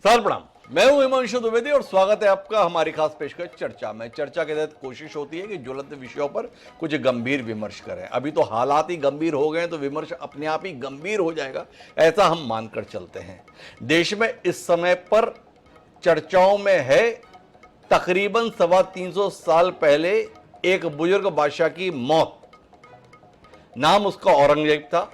Sir प्रणाम। मैं हूं हिमांशु द्विवेदी और स्वागत है आपका हमारी खास पेशकश चर्चा में। चर्चा के तहत कोशिश होती है कि ज्वलंत विषयों पर कुछ गंभीर विमर्श करें। अभी तो हालात ही गंभीर हो गए तो विमर्श अपने आप ही गंभीर हो जाएगा, ऐसा हम मानकर चलते हैं। देश में इस समय पर चर्चाओं में है तकरीबन 350 साल पहले एक बुजुर्ग बादशाह की मौत। नाम उसका औरंगजेब था।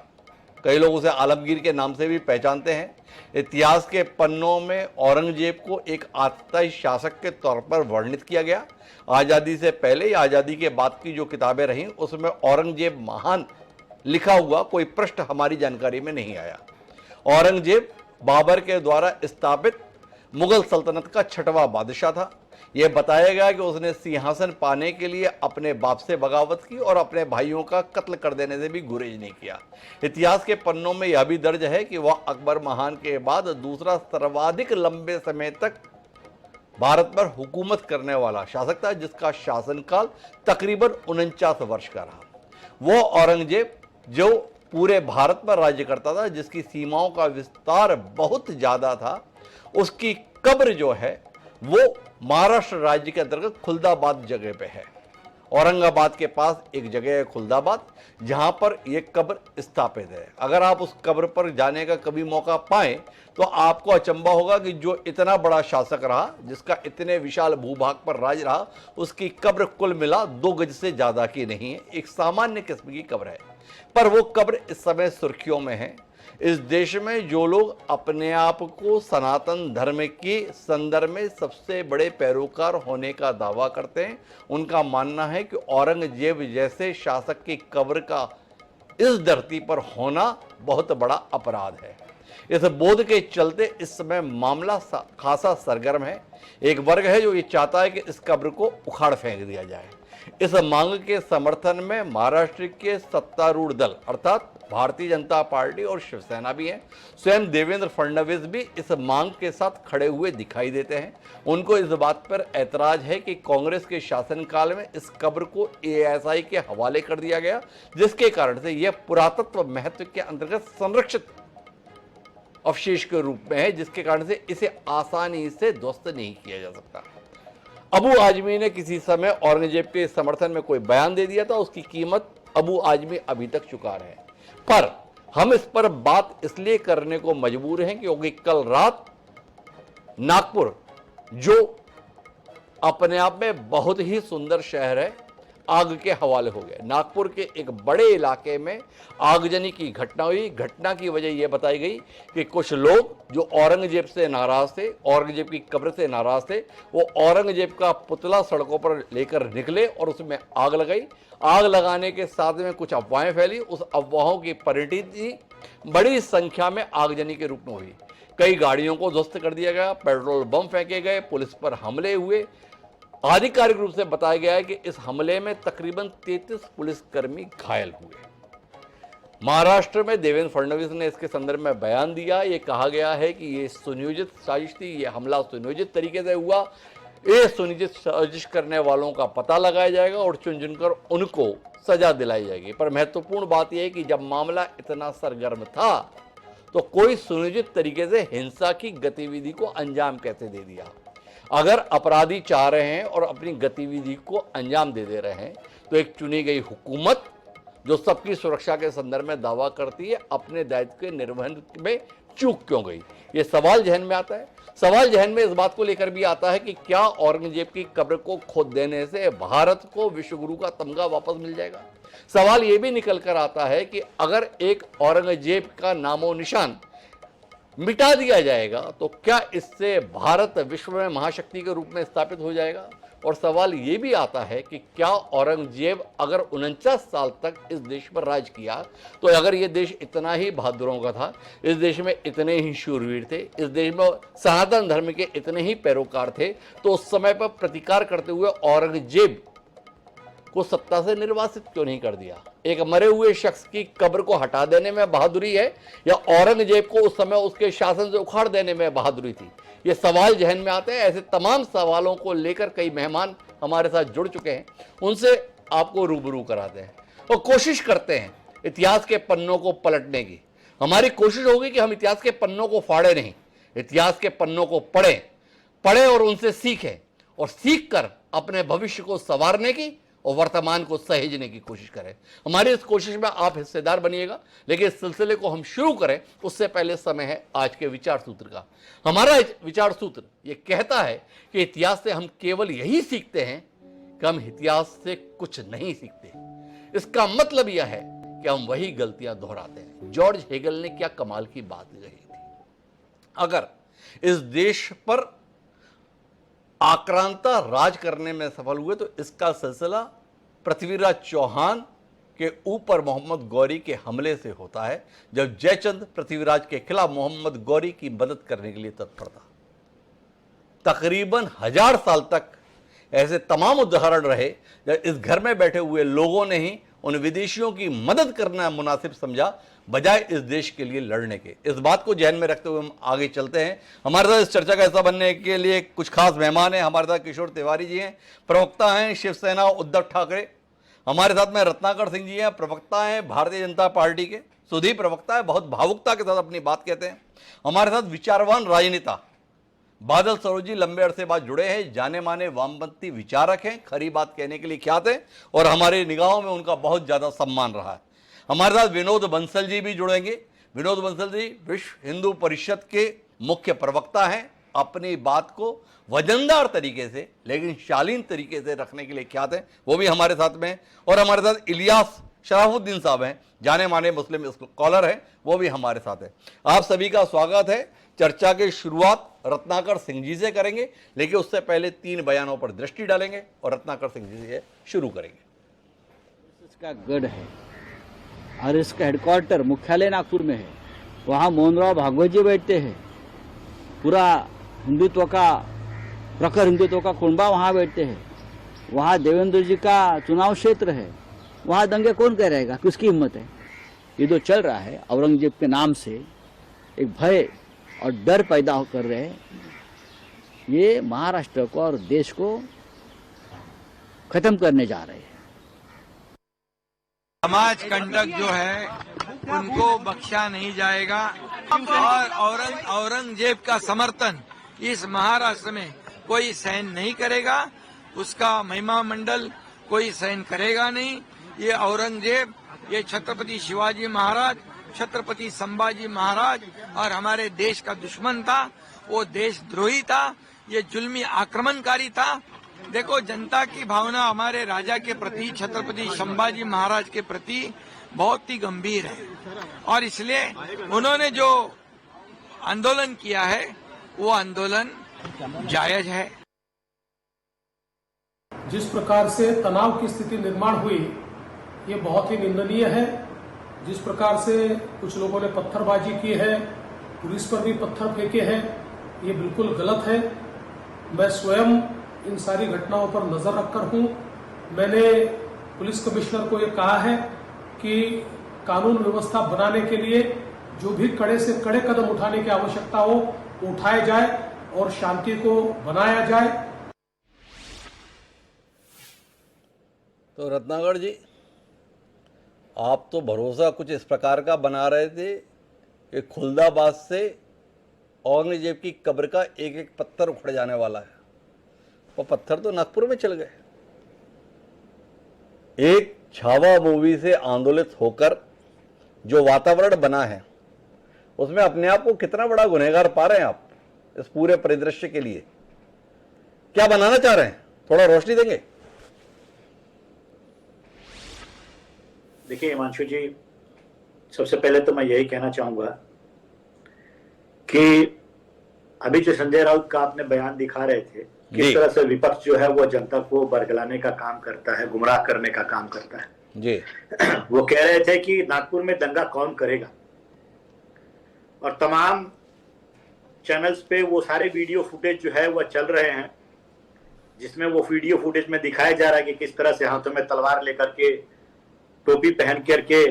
कई लोग उसे आलमगीर के नाम से भी पहचानते हैं। इतिहास के पन्नों में औरंगजेब को एक आतताई शासक के तौर पर वर्णित किया गया। आज़ादी से पहले या आज़ादी के बाद की जो किताबें रहीं उसमें औरंगजेब महान लिखा हुआ कोई पृष्ठ हमारी जानकारी में नहीं आया। औरंगजेब बाबर के द्वारा स्थापित मुगल सल्तनत का छठवां बादशाह था। यह बताया गया कि उसने सिंहासन पाने के लिए अपने बाप से बगावत की और अपने भाइयों का कत्ल कर देने से भी गुरेज नहीं किया। इतिहास के पन्नों में यह भी दर्ज है कि वह अकबर महान के बाद दूसरा सर्वाधिक लंबे समय तक भारत पर हुकूमत करने वाला शासक था, जिसका शासनकाल तकरीबन 49 वर्ष का रहा। वो औरंगजेब जो पूरे भारत पर राज्य करता था, जिसकी सीमाओं का विस्तार बहुत ज्यादा था, उसकी कब्र जो है वो महाराष्ट्र राज्य के अंतर्गत खुलदाबाद जगह पे है। औरंगाबाद के पास एक जगह है खुलदाबाद, जहां पर यह कब्र स्थापित है। अगर आप उस कब्र पर जाने का कभी मौका पाएं तो आपको अचंभा होगा कि जो इतना बड़ा शासक रहा, जिसका इतने विशाल भूभाग पर राज रहा, उसकी कब्र कुल मिला 2 गज से ज्यादा की नहीं है। एक सामान्य किस्म की कब्र है, पर वो कब्र इस समय सुर्खियों में है। इस देश में जो लोग अपने आप को सनातन धर्म के संदर्भ में सबसे बड़े पैरोकार होने का दावा करते हैं, उनका मानना है कि औरंगजेब जैसे शासक की कब्र का इस धरती पर होना बहुत बड़ा अपराध है। इस बोध के चलते इस समय मामला खासा सरगर्म है। एक वर्ग है जो ये चाहता है कि इस कब्र को उखाड़ फेंक दिया जाए। इस मांग के समर्थन में महाराष्ट्र के सत्तारूढ़ दल अर्थात भारतीय जनता पार्टी और शिवसेना भी है। स्वयं देवेंद्र फडणवीस भी इस मांग के साथ खड़े हुए दिखाई देते हैं। उनको इस बात पर ऐतराज है कि कांग्रेस के शासनकाल में इस कब्र को एएसआई के हवाले कर दिया गया, जिसके कारण से यह पुरातत्व महत्व के अंतर्गत संरक्षित अवशेष के रूप में है, जिसके कारण से इसे आसानी से ध्वस्त नहीं किया जा सकता। अबू आजमी ने किसी समय औरंगजेब के समर्थन में कोई बयान दे दिया था, उसकी कीमत अबू आजमी अभी तक चुका रहे। पर हम इस पर बात इसलिए करने को मजबूर हैं क्योंकि कल रात नागपुर, जो अपने आप में बहुत ही सुंदर शहर है, आग के हवाले हो गए। नागपुर के एक बड़े इलाके में आगजनी की घटना हुई। घटना की वजह यह बताई गई कि कुछ लोग जो औरंगजेब से नाराज थे, औरंगजेब की कब्र से नाराज थे, वो औरंगजेब का पुतला सड़कों पर लेकर निकले और उसमें आग लगाई। आग लगाने के साथ में कुछ अफवाहें फैली। उस अफवाहों की परिणति बड़ी संख्या में आगजनी के रूप में हुई। कई गाड़ियों को ध्वस्त कर दिया गया, पेट्रोल बम फेंके गए, पुलिस पर हमले हुए। आधिकारिक रूप से बताया गया है कि इस हमले में तकरीबन 33 पुलिसकर्मी घायल हुए। महाराष्ट्र में देवेंद्र फडणवीस ने इसके संदर्भ में बयान दिया। ये कहा गया है कि ये सुनियोजित साजिश थी, ये हमला सुनियोजित तरीके से हुआ। ये सुनियोजित साजिश करने वालों का पता लगाया जाएगा और चुन चुनकर उनको सजा दिलाई जाएगी। पर महत्वपूर्ण बात यह है कि जब मामला इतना सरगर्म था तो कोई सुनियोजित तरीके से हिंसा की गतिविधि को अंजाम कैसे दे दिया। अगर अपराधी चाह रहे हैं और अपनी गतिविधि को अंजाम दे रहे हैं तो एक चुनी गई हुकूमत जो सबकी सुरक्षा के संदर्भ में दावा करती है, अपने दायित्व के निर्वहन में चूक क्यों गई, ये सवाल जहन में आता है। सवाल जहन में इस बात को लेकर भी आता है कि क्या औरंगजेब की कब्र को खोद देने से भारत को विश्वगुरु का तमगा वापस मिल जाएगा। सवाल यह भी निकल कर आता है कि अगर एक औरंगजेब का नामो निशान मिटा दिया जाएगा तो क्या इससे भारत विश्व में महाशक्ति के रूप में स्थापित हो जाएगा। और सवाल ये भी आता है कि क्या औरंगजेब अगर 49 साल तक इस देश पर राज किया तो अगर ये देश इतना ही बहादुरों का था, इस देश में इतने ही शूरवीर थे, इस देश में सनातन धर्म के इतने ही पैरोकार थे, तो उस समय पर प्रतिकार करते हुए औरंगजेब को सत्ता से निर्वासित क्यों नहीं कर दिया। एक मरे हुए शख्स की कब्र को हटा देने में बहादुरी है या औरंगजेब को उस समय उसके शासन से उखाड़ देने में बहादुरी थी। ये सवाल जहन में आते हैं। ऐसे तमाम सवालों को लेकर कई मेहमान हमारे साथ जुड़ चुके हैं, उनसे आपको रूबरू कराते हैं और कोशिश करते हैं इतिहास के पन्नों को पलटने की। हमारी कोशिश होगी कि हम इतिहास के पन्नों को फाड़े नहीं, इतिहास के पन्नों को पढ़ें और उनसे सीखें और सीखकर अपने भविष्य को संवारने की और वर्तमान को सहेजने की कोशिश करें। हमारी इस कोशिश में आप हिस्सेदार बनिएगा। लेकिन इस सिलसिले को हम शुरू करें उससे पहले समय है आज के विचार सूत्र का। हमारा विचार सूत्र ये कहता है कि इतिहास से हम केवल यही सीखते हैं कि हम इतिहास से कुछ नहीं सीखते। इसका मतलब यह है कि हम वही गलतियां दोहराते हैं। जॉर्ज हेगल ने क्या कमाल की बात कही थी, अगर इस देश पर आक्रांता राज करने में सफल हुए तो इसका सिलसिला पृथ्वीराज चौहान के ऊपर मोहम्मद गौरी के हमले से होता है, जब जयचंद पृथ्वीराज के खिलाफ मोहम्मद गौरी की मदद करने के लिए तत्पर था। तकरीबन 1000 साल तक ऐसे तमाम उदाहरण रहे जब इस घर में बैठे हुए लोगों ने ही उन विदेशियों की मदद करना मुनासिब समझा बजाय इस देश के लिए लड़ने के। इस बात को ध्यान में रखते हुए हम आगे चलते हैं। हमारे साथ इस चर्चा का हिस्सा बनने के लिए कुछ खास मेहमान हैं। हमारे साथ किशोर तिवारी जी हैं, प्रवक्ता हैं शिवसेना उद्धव ठाकरे। हमारे साथ में रत्नाकर सिंह जी हैं, प्रवक्ता हैं भारतीय जनता पार्टी के। सुधीर प्रवक्ता है, बहुत भावुकता के साथ अपनी बात कहते हैं। हमारे साथ विचारवान राजनेता बादल सरोज लंबे अरसे बाद जुड़े हैं, जाने माने वामपंथी विचारक हैं, खरी बात कहने के लिए ख्यात हैं और हमारे निगाहों में उनका बहुत ज़्यादा सम्मान रहा है। हमारे साथ विनोद बंसल जी भी जुड़ेंगे। विनोद बंसल जी विश्व हिंदू परिषद के मुख्य प्रवक्ता हैं, अपनी बात को वजनदार तरीके से लेकिन शालीन तरीके से रखने के लिए ख्यात हैं, वो भी हमारे साथ में हैं। और हमारे साथ इलियास शराफुद्दीन साहब हैं, जाने माने मुस्लिम स्कॉलर हैं, वो भी हमारे साथ हैं। आप सभी का स्वागत है। चर्चा की शुरुआत रत्नाकर सिंह जी से करेंगे, लेकिन उससे पहले 3 बयानों पर दृष्टि डालेंगे और रत्नाकर सिंह जी से शुरू करेंगे। इसका गढ़ है और इसका हेडक्वार्टर मुख्यालय नागपुर में है। वहाँ मोहनराव भागवत जी बैठते हैं। पूरा हिंदुत्व का प्रखर हिंदुत्व का कुंबा वहाँ बैठते हैं। वहाँ देवेंद्र जी का चुनाव क्षेत्र है। वहाँ दंगे कौन कह रहेगा, किसकी हिम्मत है। ये जो चल रहा है औरंगजेब के नाम से एक भय और डर पैदा कर रहे हैं, ये महाराष्ट्र को और देश को खत्म करने जा रहे हैं। समाज कंटक जो है उनको बख्शा नहीं जाएगा और औरंगजेब का समर्थन इस महाराष्ट्र में कोई सहन नहीं करेगा। उसका महिमा मंडल कोई सहन करेगा नहीं। ये औरंगजेब, ये छत्रपति शिवाजी महाराज, छत्रपति संभाजी महाराज और हमारे देश का दुश्मन था। वो देशद्रोही था, ये जुल्मी आक्रमणकारी था। देखो, जनता की भावना हमारे राजा के प्रति, छत्रपति संभाजी महाराज के प्रति बहुत ही गंभीर है और इसलिए उन्होंने जो आंदोलन किया है वो आंदोलन जायज है। जिस प्रकार से तनाव की स्थिति निर्माण हुई, ये बहुत ही निंदनीय है। जिस प्रकार से कुछ लोगों ने पत्थरबाजी की है, पुलिस पर भी पत्थर फेंके हैं, ये बिल्कुल गलत है। मैं स्वयं इन सारी घटनाओं पर नजर रखकर हूं। मैंने पुलिस कमिश्नर को ये कहा है कि कानून व्यवस्था बनाने के लिए जो भी कड़े से कड़े कदम उठाने की आवश्यकता हो उठाए जाए और शांति को बनाया जाए। तो रत्नाकर जी, आप तो भरोसा कुछ इस प्रकार का बना रहे थे कि खुलदाबाद से औरंगजेब की कब्र का एक एक पत्थर उखड़ जाने वाला है, और पत्थर तो नागपुर में चल गए। एक छावा मूवी से आंदोलित होकर जो वातावरण बना है उसमें अपने आप को कितना बड़ा गुनहगार पा रहे हैं आप इस पूरे परिदृश्य के लिए? क्या बनाना चाह रहे हैं, थोड़ा रोशनी देंगे? देखिए हिमांशु जी, सबसे पहले तो मैं यही कहना चाहूंगा कि अभी जो संजय राउत का आपने बयान दिखा रहे थे, किस तरह से विपक्ष जो है वो जनता को बरगलाने का काम करता है, गुमराह करने का काम करता है जी। वो कह रहे थे कि नागपुर में दंगा कौन करेगा, और तमाम चैनल्स पे वो सारे वीडियो फुटेज जो है वो चल रहे हैं, जिसमें वो वीडियो फुटेज में दिखाया जा रहा है कि किस तरह से हाथों में तलवार लेकर के, टोपी पहन करके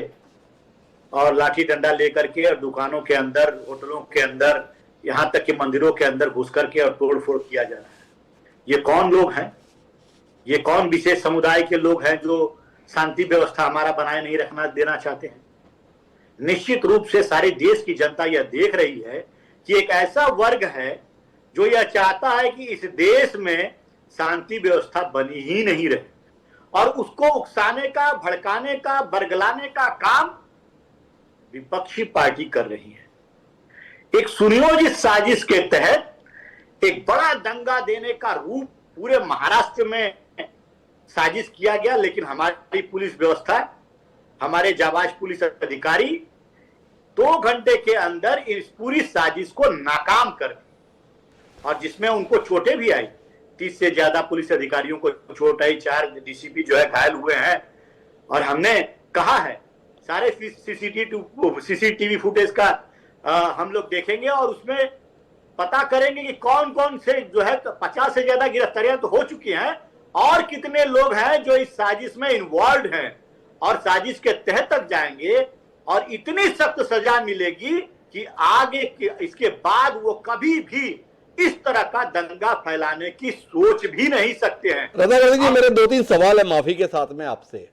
और लाठी डंडा लेकर के और दुकानों के अंदर, होटलों के अंदर, यहां तक कि मंदिरों के अंदर घुस करके और तोड़ फोड़ किया जा रहा है। ये कौन लोग हैं? ये कौन विशेष समुदाय के लोग हैं जो शांति व्यवस्था हमारा बनाए नहीं रखना देना चाहते हैं? निश्चित रूप से सारे देश की जनता यह देख रही है कि एक ऐसा वर्ग है जो यह चाहता है कि इस देश में शांति व्यवस्था बनी ही नहीं रहे, और उसको उकसाने का, भड़काने का, बरगलाने का काम विपक्षी पार्टी कर रही है। एक सुनियोजित साजिश के तहत एक बड़ा दंगा देने का रूप पूरे महाराष्ट्र में साजिश किया गया, लेकिन हमारी पुलिस व्यवस्था, हमारे जाबाज पुलिस अधिकारी 2 घंटे के अंदर इस पूरी साजिश को नाकाम कर दी, और जिसमें उनको चोटें भी आई। 30 से ज्यादा पुलिस अधिकारियों को चोट आई, 4 डीसीपी जो है घायल हुए हैं। और हमने कहा है सारे सीसीटीवी फुटेज का हम लोग देखेंगे और उसमें पता करेंगे कि कौन कौन से जो है 50 से ज्यादा गिरफ्तारियां तो हो चुकी हैं, और कितने लोग हैं जो इस साजिश में इन्वॉल्व हैं, और साजिश के तहत तक जाएंगे और इतनी सख्त सजा मिलेगी कि आगे इसके बाद वो कभी भी इस तरह का दंगा फैलाने की सोच भी नहीं सकते हैं। रत्नाकर जी, मेरे 2-3 सवाल है माफी के साथ में आपसे।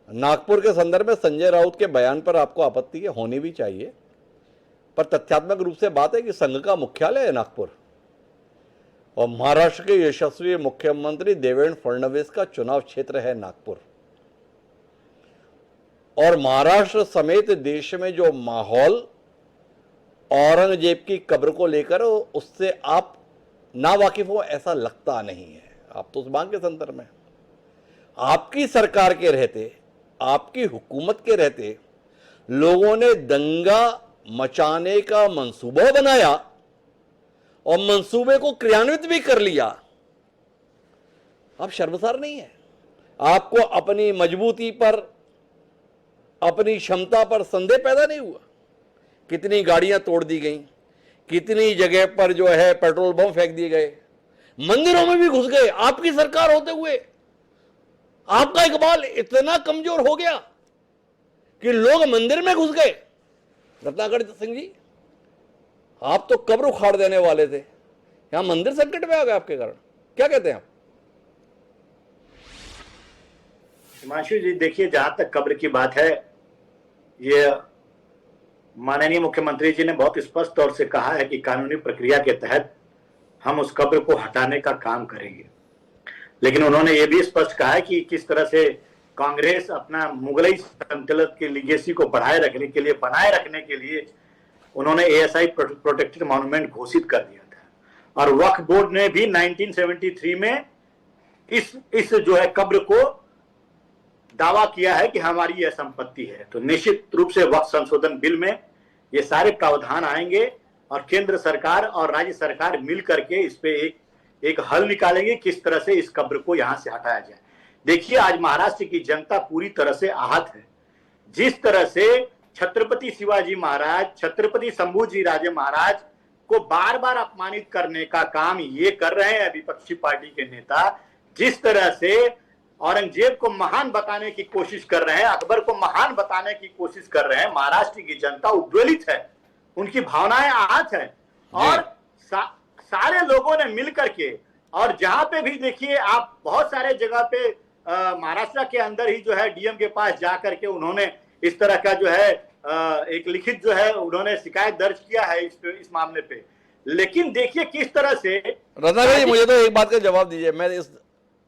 नागपुर के संदर्भ में संजय राउत के बयान पर आपको आपत्ति है, होनी भी चाहिए, पर तथ्यात्मक रूप से बात है कि संघ का मुख्यालय है नागपुर, और महाराष्ट्र के यशस्वी मुख्यमंत्री देवेंद्र फडणवीस का चुनाव क्षेत्र है नागपुर। और महाराष्ट्र समेत देश में जो माहौल औरंगजेब की कब्र को लेकर, उससे आप ना वाकिफ हो ऐसा लगता नहीं है। आप तो उस बांग के संदर्भ में, आपकी सरकार के रहते, आपकी हुकूमत के रहते लोगों ने दंगा मचाने का मंसूबा बनाया और मंसूबे को क्रियान्वित भी कर लिया। आप शर्मसार नहीं है? आपको अपनी मजबूती पर, अपनी क्षमता पर संदेह पैदा नहीं हुआ? कितनी गाड़ियां तोड़ दी गई, कितनी जगह पर जो है पेट्रोल बम फेंक दिए गए, मंदिरों में भी घुस गए आपकी सरकार होते हुए। आपका इकबाल इतना कमजोर हो गया कि लोग मंदिर में घुस गए। रत्नाकर सिंह जी, आप तो कब्र उखाड़ देने वाले थे, यहां मंदिर संकट में आ गए आपके कारण। क्या कहते हैं आप? हिमांशु जी, देखिए, जहां तक कब्र की बात है, ये माननीय मुख्यमंत्री जी ने बहुत स्पष्ट तौर से कहा है कि कानूनी प्रक्रिया के तहत हम उस कब्र को हटाने का काम करेंगे। लेकिन उन्होंने ये भी स्पष्ट कहा है कि किस तरह से कांग्रेस अपना मुगलई सल्तनत की लीगेसी को बनाए रखने के लिए उन्होंने एएसआई प्रोटेक्टेड मॉन्यूमेंट घोषित कर दिया था, और वक्फ बोर्ड ने भी 1973 में इस जो है कब्र को दावा किया है कि हमारी यह संपत्ति है। तो निश्चित रूप से वक्फ संशोधन बिल में ये सारे प्रावधान आएंगे, और केंद्र सरकार और राज्य सरकार मिल करके इस पे एक हल निकालेंगे किस तरह से इस कब्र को यहां से हटाया जाए। देखिए, आज महाराष्ट्र की जनता पूरी तरह से आहत है। जिस तरह से छत्रपति शिवाजी महाराज, छत्रपति शंभूजी राजे महाराज को बार बार अपमानित करने का काम ये कर रहे हैं विपक्षी पार्टी के नेता, जिस तरह से औरंगजेब को महान बताने की कोशिश कर रहे हैं, अकबर को महान बताने की कोशिश कर रहे हैं, महाराष्ट्र की जनता उद्वेलित है, उनकी भावनाएं आहत है। और सारे लोगों ने मिलकर के, और जहां पे भी देखिए आप, बहुत सारे जगह पे महाराष्ट्र के अंदर ही जो है डीएम के पास जाकर के उन्होंने इस तरह का जो है एक लिखित जो है उन्होंने शिकायत दर्ज किया है इस मामले पे। लेकिन देखिए किस तरह से। रत्नाकर जी, मुझे तो एक बात का जवाब दीजिए। मैं इस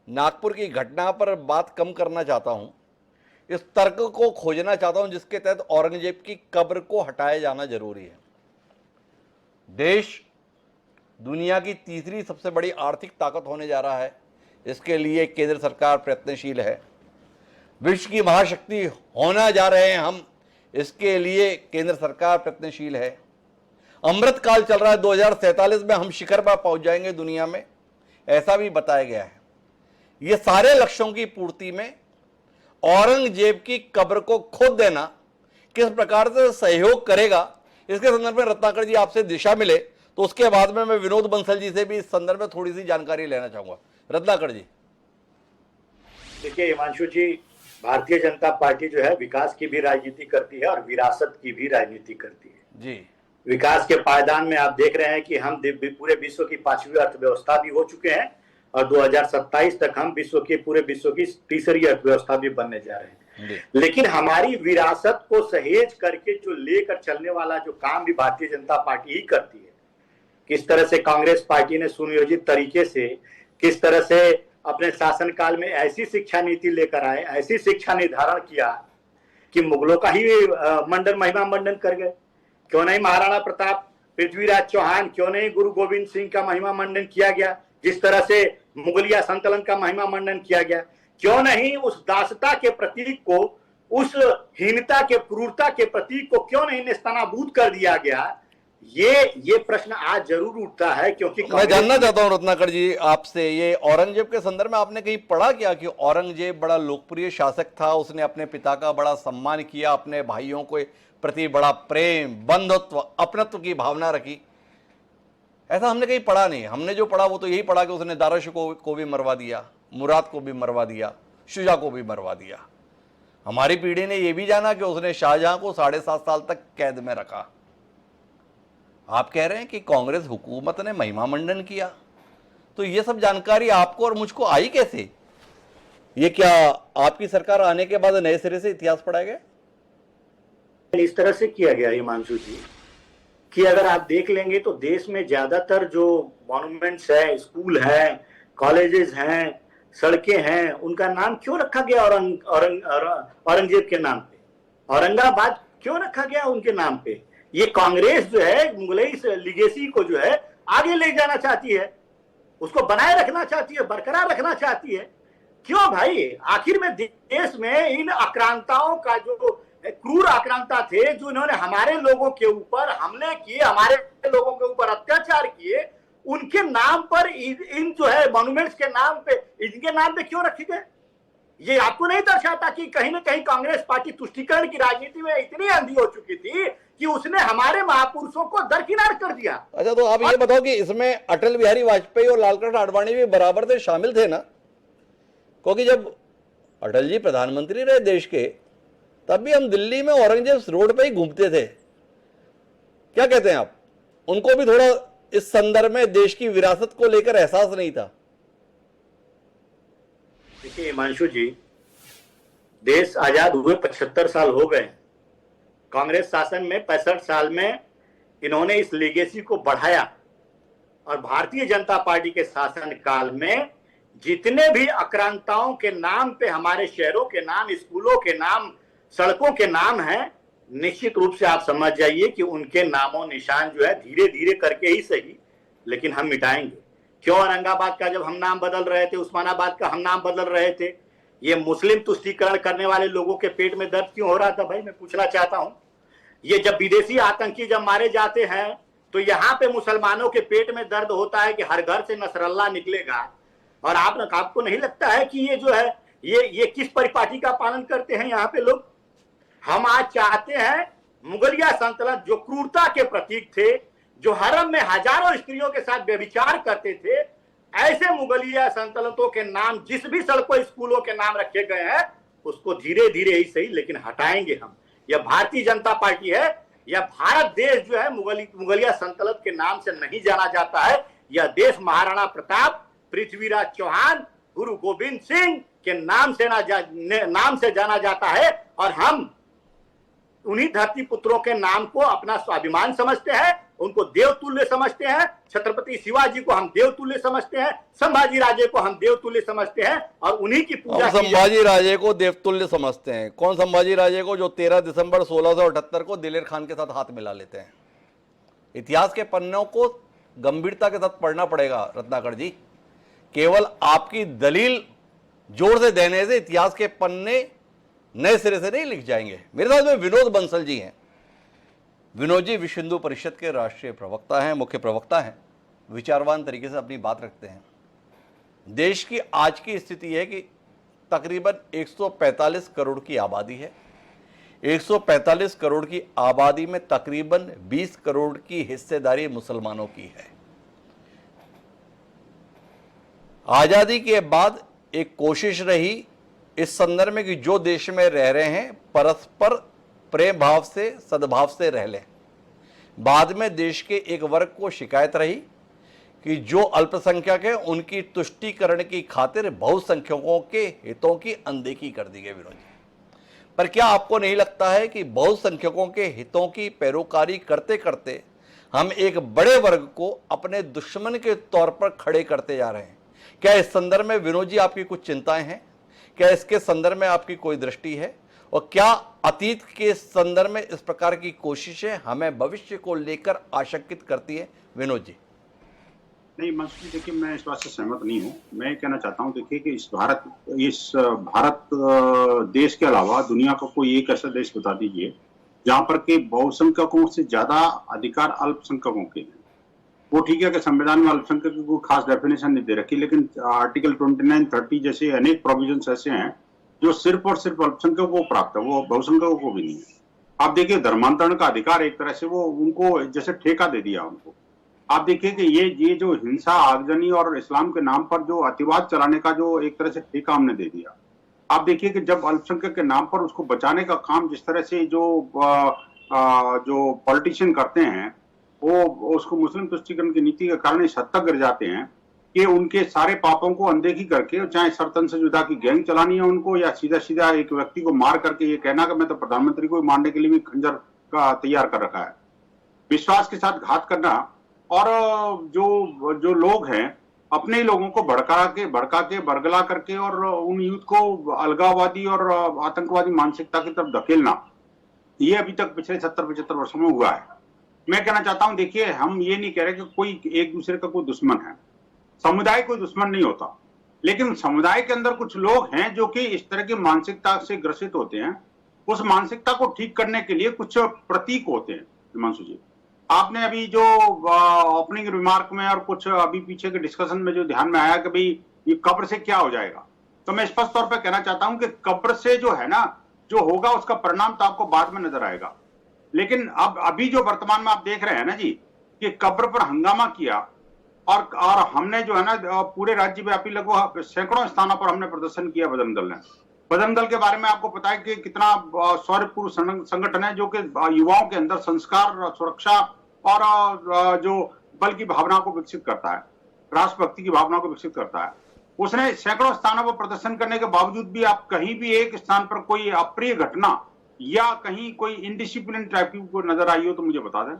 नागपुर की घटना पर बात कम करना चाहता हूं, इस तर्क को खोजना चाहता हूं जिसके तहत औरंगजेब की कब्र को हटाया जाना जरूरी है। देश दुनिया की तीसरी सबसे बड़ी आर्थिक ताकत होने जा रहा है, इसके लिए केंद्र सरकार प्रयत्नशील है। विश्व की महाशक्ति होना जा रहे हैं हम, इसके लिए केंद्र सरकार प्रयत्नशील है। अमृत काल चल रहा है, 2047 में हम शिखर पर पहुंच जाएंगे दुनिया में, ऐसा भी बताया गया है। ये सारे लक्ष्यों की पूर्ति में औरंगजेब की कब्र को खोद देना किस प्रकार से सहयोग करेगा, इसके संदर्भ में रत्नाकर जी आपसे दिशा मिले तो उसके बाद में मैं विनोद बंसल जी से भी इस संदर्भ में थोड़ी सी जानकारी लेना चाहूंगा। रत्नाकर जी, देखिए हिमांशु जी, भारतीय जनता पार्टी जो है विकास की भी राजनीति करती है और विरासत की भी राजनीति करती है जी। विकास के पायदान में आप देख रहे हैं कि हम पूरे विश्व की 5वीं अर्थव्यवस्था भी हो चुके हैं, और 2027 तक हम पूरे विश्व की तीसरी अर्थव्यवस्था भी बनने जा रहे हैं। जी। लेकिन हमारी विरासत को सहेज करके जो लेकर चलने वाला जो काम भी भारतीय जनता पार्टी ही करती है, किस तरह से कांग्रेस पार्टी ने सुनियोजित तरीके से किस तरह से अपने शासनकाल में ऐसी शिक्षा नीति लेकर आए, ऐसी शिक्षा निर्धारण किया कि मुगलों का ही मंडन महिमा मंडन कर गए। क्यों नहीं महाराणा प्रताप, पृथ्वीराज चौहान, क्यों नहीं गुरु गोविंद सिंह का महिमा मंडन किया गया, जिस तरह से मुगलिया संतलन का महिमा मंडन किया गया। क्यों नहीं उस दासता के प्रतीक को, उस हीनता के, क्रूरता के प्रतीक को क्यों नहीं नेस्तनाबूद कर दिया गया। ये प्रश्न आज जरूर उठता है, क्योंकि मैं जानना चाहता हूं रत्नाकर जी आपसे, ये औरंगजेब के संदर्भ में आपने कहीं पढ़ा क्या कि औरंगजेब बड़ा लोकप्रिय शासक था, उसने अपने पिता का बड़ा सम्मान किया, अपने भाइयों के प्रति बड़ा प्रेम, बंधुत्व, अपनत्व की भावना रखी? ऐसा हमने कहीं पढ़ा नहीं। हमने जो पढ़ा वो तो यही पढ़ा कि उसने दाराशु को भी मरवा दिया, मुराद को भी मरवा दिया, शुजा को भी मरवा दिया। हमारी पीढ़ी ने यह भी जाना कि उसने शाहजहां को 7.5 साल तक कैद में रखा। आप कह रहे हैं कि कांग्रेस हुकूमत ने महिमा मंडन किया, तो ये सब जानकारी आपको और मुझको आई कैसे? ये क्या आपकी सरकार आने के बाद नए सिरे से इतिहास पढ़ाया गया? इस तरह से किया गया हिमांशु जी कि अगर आप देख लेंगे तो देश में ज्यादातर जो मॉन्यूमेंट्स है, स्कूल है, कॉलेजेस हैं, सड़कें हैं, उनका नाम क्यों रखा गया औरंगजेब के नाम पे? औरंगाबाद क्यों रखा गया उनके नाम पे? ये कांग्रेस जो है मुगलई लिगेसी को जो है आगे ले जाना चाहती है, उसको बनाए रखना चाहती है, बरकरार रखना चाहती है। क्यों भाई? आखिर में देश में इन आक्रांताओं का जो क्रूर आक्रांता थे, जो इन्होंने हमारे लोगों के ऊपर हमले किए, हमारे लोगों के ऊपर अत्याचार किए, उनके नाम पर इन जो है मॉन्यूमेंट्स के नाम पे, इनके नाम पे क्यों रखे गए? ये आपको नहीं दर्शाता कि कहीं ना कहीं कांग्रेस पार्टी तुष्टीकरण की राजनीति में इतनी अंधी हो चुकी थी कि उसने हमारे महापुरुषों को दरकिनार कर दिया? अच्छा, तो आप ये बताओ कि इसमें अटल बिहारी वाजपेयी और लालकृष्ण आडवाणी भी बराबर से शामिल थे ना? क्योंकि जब अटल जी प्रधानमंत्री रहे देश के, तब भी हम दिल्ली में औरंगजेब रोड पे ही घूमते थे। क्या कहते हैं आप? उनको भी थोड़ा इस संदर्भ में देश की विरासत को लेकर एहसास नहीं था? देखिए हिमांशु जी, देश आजाद हुए 75 साल हो गए। कांग्रेस शासन में 65 साल में इन्होंने इस लीगेसी को बढ़ाया, और भारतीय जनता पार्टी के शासन काल में जितने भी आक्रांताओं के नाम पे हमारे शहरों के नाम, स्कूलों के नाम, सड़कों के नाम हैं, निश्चित रूप से आप समझ जाइए कि उनके नामों निशान जो है धीरे धीरे करके ही सही, लेकिन हम मिटाएंगे। क्यों औरंगाबाद का जब हम नाम बदल रहे थे, उस्मानाबाद का हम नाम बदल रहे थे, ये मुस्लिम तुष्टीकरण करने वाले लोगों के पेट में दर्द क्यों हो रहा था? भाई मैं पूछना चाहता हूं। ये जब विदेशी आतंकी जब मारे जाते हैं तो यहाँ पे मुसलमानों के पेट में दर्द होता है कि हर घर से नसरल्ला निकलेगा। और आपको नहीं लगता है कि ये जो है ये किस परिपाटी का पालन करते हैं यहाँ पे लोग? हम आज चाहते हैं मुगलिया सल्तनत जो क्रूरता के प्रतीक थे, जो हरम में हजारों स्त्रियों के साथ व्यभिचार करते थे, ऐसे मुगलिया सल्तनतों के नाम जिस भी सड़कों, स्कूलों के नाम रखे गए हैं, उसको धीरे धीरे ही सही लेकिन हटाएंगे हम। यह भारतीय जनता पार्टी है, यह भारत देश जो है मुगलिया सल्तनत के नाम से नहीं जाना जाता है। यह देश महाराणा प्रताप, पृथ्वीराज चौहान, गुरु गोविंद सिंह के नाम से जाना जाता है, और हम उन्हीं धरती पुत्रों के नाम को अपना स्वाभिमान समझते हैं, उनको देवतुल्य समझते हैं। छत्रपति शिवाजी को हम देवतुल्य समझते हैं, संभाजी राजे को हम देवतुल्य समझते हैं, और उन्हीं की पूजा। संभाजी राजे को देवतुल्य समझते हैं? कौन संभाजी राजे को जो 13 दिसंबर 1678 को दिलेर खान के साथ हाथ मिला लेते हैं? इतिहास के पन्नों को गंभीरता के साथ पढ़ना पड़ेगा रत्नाकर जी। केवल आपकी दलील जोर से देने से इतिहास के पन्ने नए सिरे से नहीं लिख जाएंगे। मेरे साथ में विनोद बंसल जी हैं। विनोद जी विश्व हिंदू परिषद के राष्ट्रीय प्रवक्ता हैं, मुख्य प्रवक्ता हैं, विचारवान तरीके से अपनी बात रखते हैं। देश की आज की स्थिति है कि तकरीबन 145 करोड़ की आबादी है। 145 करोड़ की आबादी में तकरीबन 20 करोड़ की हिस्सेदारी मुसलमानों की है। आजादी के बाद एक कोशिश रही इस संदर्भ में कि जो देश में रह रहे हैं परस्पर प्रेम भाव से, सद्भाव से रह लें। बाद में देश के एक वर्ग को शिकायत रही कि जो अल्पसंख्यक है उनकी तुष्टीकरण की खातिर बहुसंख्यकों के हितों की अनदेखी कर दी गई। विनोद जी, पर क्या आपको नहीं लगता है कि बहुसंख्यकों के हितों की पैरोकारी करते करते हम एक बड़े वर्ग को अपने दुश्मन के तौर पर खड़े करते जा रहे हैं? क्या इस संदर्भ में विनोद जी आपकी कुछ चिंताएं हैं? क्या इसके संदर्भ में आपकी कोई दृष्टि है? और क्या अतीत के संदर्भ में इस प्रकार की कोशिशें हमें भविष्य को लेकर आशंकित करती है? विनोद जी। नहीं मंसूर जी, देखिए मैं इस बात से सहमत नहीं हूँ। मैं कहना चाहता हूँ, देखिए कि इस भारत देश के अलावा दुनिया का कोई एक ऐसा देश बता दीजिए जहां पर के बहुसंख्यकों से ज्यादा अधिकार अल्पसंख्यकों के हैं। वो ठीक है कि संविधान में अल्पसंख्यक की कोई खास डेफिनेशन नहीं दे रखी, लेकिन आर्टिकल 29, 30 जैसे अनेक प्रोविजन ऐसे हैं जो सिर्फ और सिर्फ अल्पसंख्यकों को प्राप्त है, वो बहुसंख्यकों को भी नहीं है। आप देखिए धर्मांतरण का अधिकार एक तरह से वो उनको जैसे ठेका दे दिया उनको। आप देखिए कि ये जो हिंसा, आगजनी और इस्लाम के नाम पर जो अतिवाद चलाने का जो एक तरह से ठेका हमने दे दिया। आप देखिए कि जब अल्पसंख्यक के नाम पर उसको बचाने का काम जिस तरह से जो पॉलिटिशियन करते हैं, वो उसको मुस्लिम तुष्टीकरण की नीति के कारण इस हद तक गिर जाते हैं कि उनके सारे पापों को अनदेखी करके, चाहे सरतन से जुदा की गैंग चलानी है उनको, या सीधा सीधा एक व्यक्ति को मार करके ये कहना कि मैं तो प्रधानमंत्री को मारने के लिए भी खंजर का तैयार कर रखा है, विश्वास के साथ घात करना। और जो लोग हैं अपने लोगों को भड़का के बरगला करके और उन यूथ को अलगाववादी और आतंकवादी मानसिकता की तरफ धकेलना, ये अभी तक पिछले 70-75 वर्षों में हुआ है। मैं कहना चाहता हूं, देखिए हम ये नहीं कह रहे कि कोई एक दूसरे का कोई दुश्मन है, समुदाय कोई दुश्मन नहीं होता, लेकिन समुदाय के अंदर कुछ लोग हैं जो कि इस तरह की मानसिकता से ग्रसित होते हैं। उस मानसिकता को ठीक करने के लिए कुछ प्रतीक होते हैं। हिमांशु जी, आपने अभी जो ओपनिंग रिमार्क में और कुछ अभी पीछे के डिस्कशन में जो ध्यान में आया कि भाई ये कब्र से क्या हो जाएगा, तो मैं स्पष्ट तौर पे कहना चाहता हूं कि कब्र से जो है ना, जो होगा उसका परिणाम तो आपको बाद में नजर आएगा। लेकिन अब अभी जो वर्तमान में आप देख रहे हैं ना जी, कि कब्र पर हंगामा किया और हमने जो है ना पूरे राज्य व्यापी लगभग सैकड़ों स्थानों पर हमने प्रदर्शन किया। बजरंग दल के बारे में आपको पता है कि कितना शौर्यपूर्ण संगठन है जो कि युवाओं के अंदर संस्कार, सुरक्षा और जो बल की भावना को विकसित करता है, राष्ट्रभक्ति की भावना को विकसित करता है। उसने सैकड़ों स्थानों पर प्रदर्शन करने के बावजूद भी आप कहीं भी एक स्थान पर कोई अप्रिय घटना या कहीं कोई इनडिसिप्लिन टाइप की कोई नजर आई हो तो मुझे बता दें।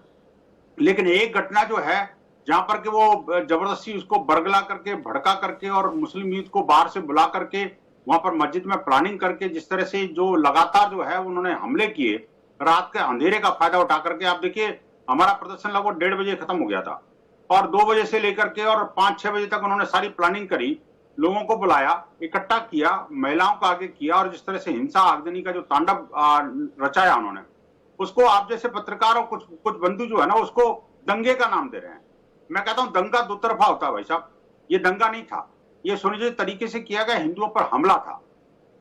लेकिन एक घटना जो है जहां पर कि वो जबरदस्ती उसको बरगला करके, भड़का करके और मुस्लिम यूथ को बाहर से बुला करके वहां पर मस्जिद में प्लानिंग करके जिस तरह से जो लगातार जो है उन्होंने हमले किए, रात के अंधेरे का फायदा उठा करके। आप देखिए हमारा प्रदर्शन लगभग 1:30 बजे खत्म हो गया था और 2 बजे से लेकर के और 5-6 बजे तक उन्होंने सारी प्लानिंग करी, लोगों को बुलाया, इकट्ठा किया, महिलाओं को आगे किया और जिस तरह से हिंसा, आगजनी का जो तांडव रचाया उन्होंने, उसको आप जैसे पत्रकार और कुछ बंधु जो है ना उसको दंगे का नाम दे रहे हैं। मैं कहता हूं दंगा दो तरफा होता है भाई साहब, ये दंगा नहीं था, ये सुनिश्चित तरीके से किया गया हिंदुओं पर हमला था,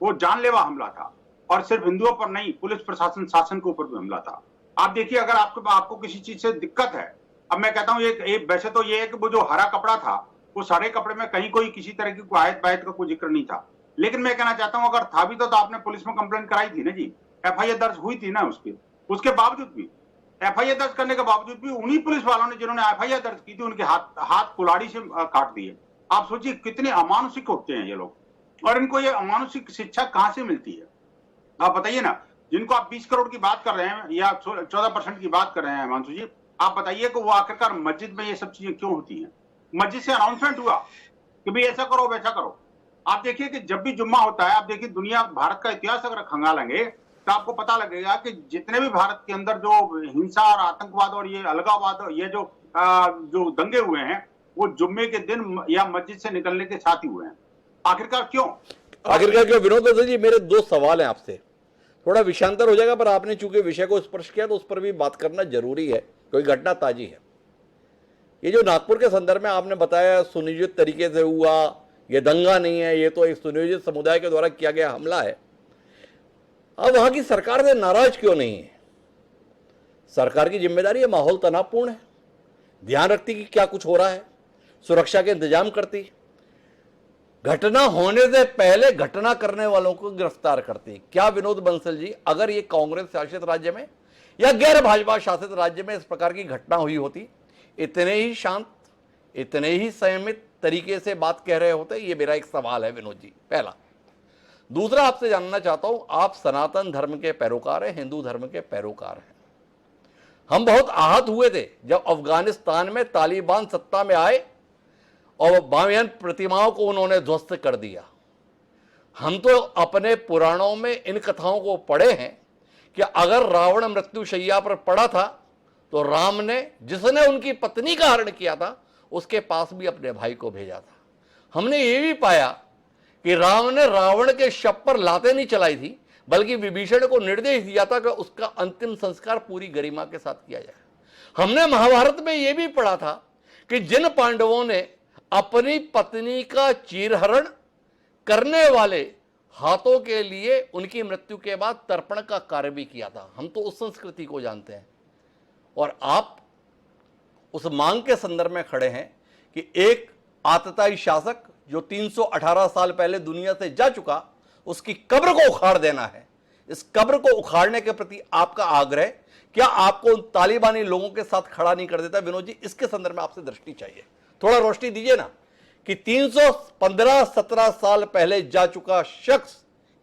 वो जानलेवा हमला था और सिर्फ हिंदुओं पर नहीं, पुलिस प्रशासन, शासन के ऊपर भी हमला था। आप देखिए अगर आपको किसी चीज से दिक्कत है, अब मैं कहता हूं वैसे तो ये है कि वो जो हरा कपड़ा था, उस हरे कपड़े में कहीं कोई किसी तरह की कोई आयत बायत का कोई जिक्र नहीं था, लेकिन मैं कहना चाहता हूं अगर था भी तो आपने पुलिस में कंप्लेंट कराई थी ना जी, FIR दर्ज हुई थी ना उसके बावजूद भी, FIR दर्ज करने के बावजूद भी उन्हीं पुलिस वालों ने जिन्होंने FIR दर्ज की थी उनके हाथ कुल्हाड़ी से काट दिए। आप सोचिए कितने अमानुषिक होते हैं ये लोग, और इनको ये अमानुषिक शिक्षा कहां से मिलती है आप बताइए ना। जिनको आप 20 करोड़ की बात कर रहे हैं या 14% की बात कर रहे हैं हिमांशु जी, आप बताइए कि वो आखिरकार मस्जिद में ये सब चीजें क्यों होती हैं? मस्जिद से अनाउंसमेंट हुआ कि भाई ऐसा करो वैसा करो। आप देखिए कि जब भी जुम्मा होता है, आप देखिए दुनिया, भारत का इतिहास अगर खंगालेंगे तो आपको पता लगेगा कि जितने भी भारत के अंदर जो हिंसा और आतंकवाद और ये अलगाववाद, ये जो दंगे हुए हैं, वो जुम्मे के दिन या मस्जिद से निकलने के साथ ही हुए हैं। आखिरकार क्यों? विनोद जी, मेरे 2 सवाल हैं आपसे, थोड़ा विषयांतर हो जाएगा पर आपने चूंकि विषय को स्पर्श किया तो उस पर भी बात करना जरूरी है, कोई घटना ताजी है। ये जो नागपुर के संदर्भ में आपने बताया सुनियोजित तरीके से हुआ, ये दंगा नहीं है, ये तो एक सुनियोजित समुदाय के द्वारा किया गया हमला है। अब वहां की सरकार से नाराज क्यों नहीं है? सरकार की जिम्मेदारी है, माहौल तनावपूर्ण है, ध्यान रखती कि क्या कुछ हो रहा है, सुरक्षा के इंतजाम करती, घटना होने से पहले घटना करने वालों को गिरफ्तार करती। क्या विनोद बंसल जी, अगर ये कांग्रेस शासित राज्य में या गैर भाजपा शासित राज्य में इस प्रकार की घटना हुई होती, इतने ही शांत, इतने ही संयमित तरीके से बात कह रहे होते? ये मेरा एक सवाल है विनोद जी, पहला। दूसरा आपसे जानना चाहता हूं, आप सनातन धर्म के पैरोकार हैं, हिंदू धर्म के पैरोकार हैं। हम बहुत आहत हुए थे जब अफगानिस्तान में तालिबान सत्ता में आए और बामियान प्रतिमाओं को उन्होंने ध्वस्त कर दिया। हम तो अपने पुराणों में इन कथाओं को पढ़े हैं कि अगर रावण मृत्युशैया पर पड़ा था तो राम ने, जिसने उनकी पत्नी का हरण किया था, उसके पास भी अपने भाई को भेजा था। हमने ये भी पाया कि राम ने रावण के शव पर लातें नहीं चलाई थी, बल्कि विभीषण को निर्देश दिया था कि उसका अंतिम संस्कार पूरी गरिमा के साथ किया जाए। हमने महाभारत में यह भी पढ़ा था कि जिन पांडवों ने अपनी पत्नी का चीरहरण करने वाले हाथों के लिए उनकी मृत्यु के बाद तर्पण का कार्य भी किया था। हम तो उस संस्कृति को जानते हैं, और आप उस मांग के संदर्भ में खड़े हैं कि एक आतताई शासक जो 318 साल पहले दुनिया से जा चुका, उसकी कब्र को उखाड़ देना है। इस कब्र को उखाड़ने के प्रति आपका आग्रह क्या आपको उन तालिबानी लोगों के साथ खड़ा नहीं कर देता? विनोद जी, इसके संदर्भ में आपसे दृष्टि चाहिए, थोड़ा रोशनी दीजिए ना कि 315-17 साल पहले जा चुका शख्स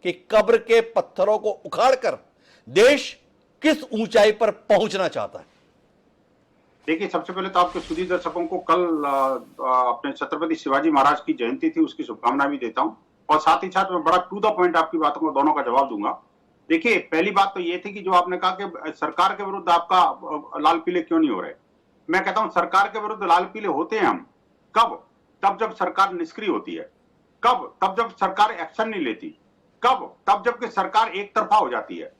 की कब्र के पत्थरों को उखाड़कर देश किस ऊंचाई पर पहुंचना चाहता है? देखिए, सबसे पहले तो आपके सुधी दर्शकों को कल अपने छत्रपति शिवाजी महाराज की जयंती थी, उसकी शुभकामनाएं भी देता हूं, और साथ ही साथ मैं बड़ा टू द पॉइंट आपकी बातों को दोनों का जवाब दूंगा। देखिए, पहली बात तो ये थी कि जो आपने कहा कि सरकार के विरुद्ध आपका लाल पीले क्यों नहीं हो रहे। मैं कहता हूं सरकार के विरुद्ध लाल पीले होते हैं हम कब? तब जब सरकार निष्क्रिय होती है। कब? तब जब सरकार एक्शन नहीं लेती। कब? तब जबकि सरकार एक तरफा हो जाती है।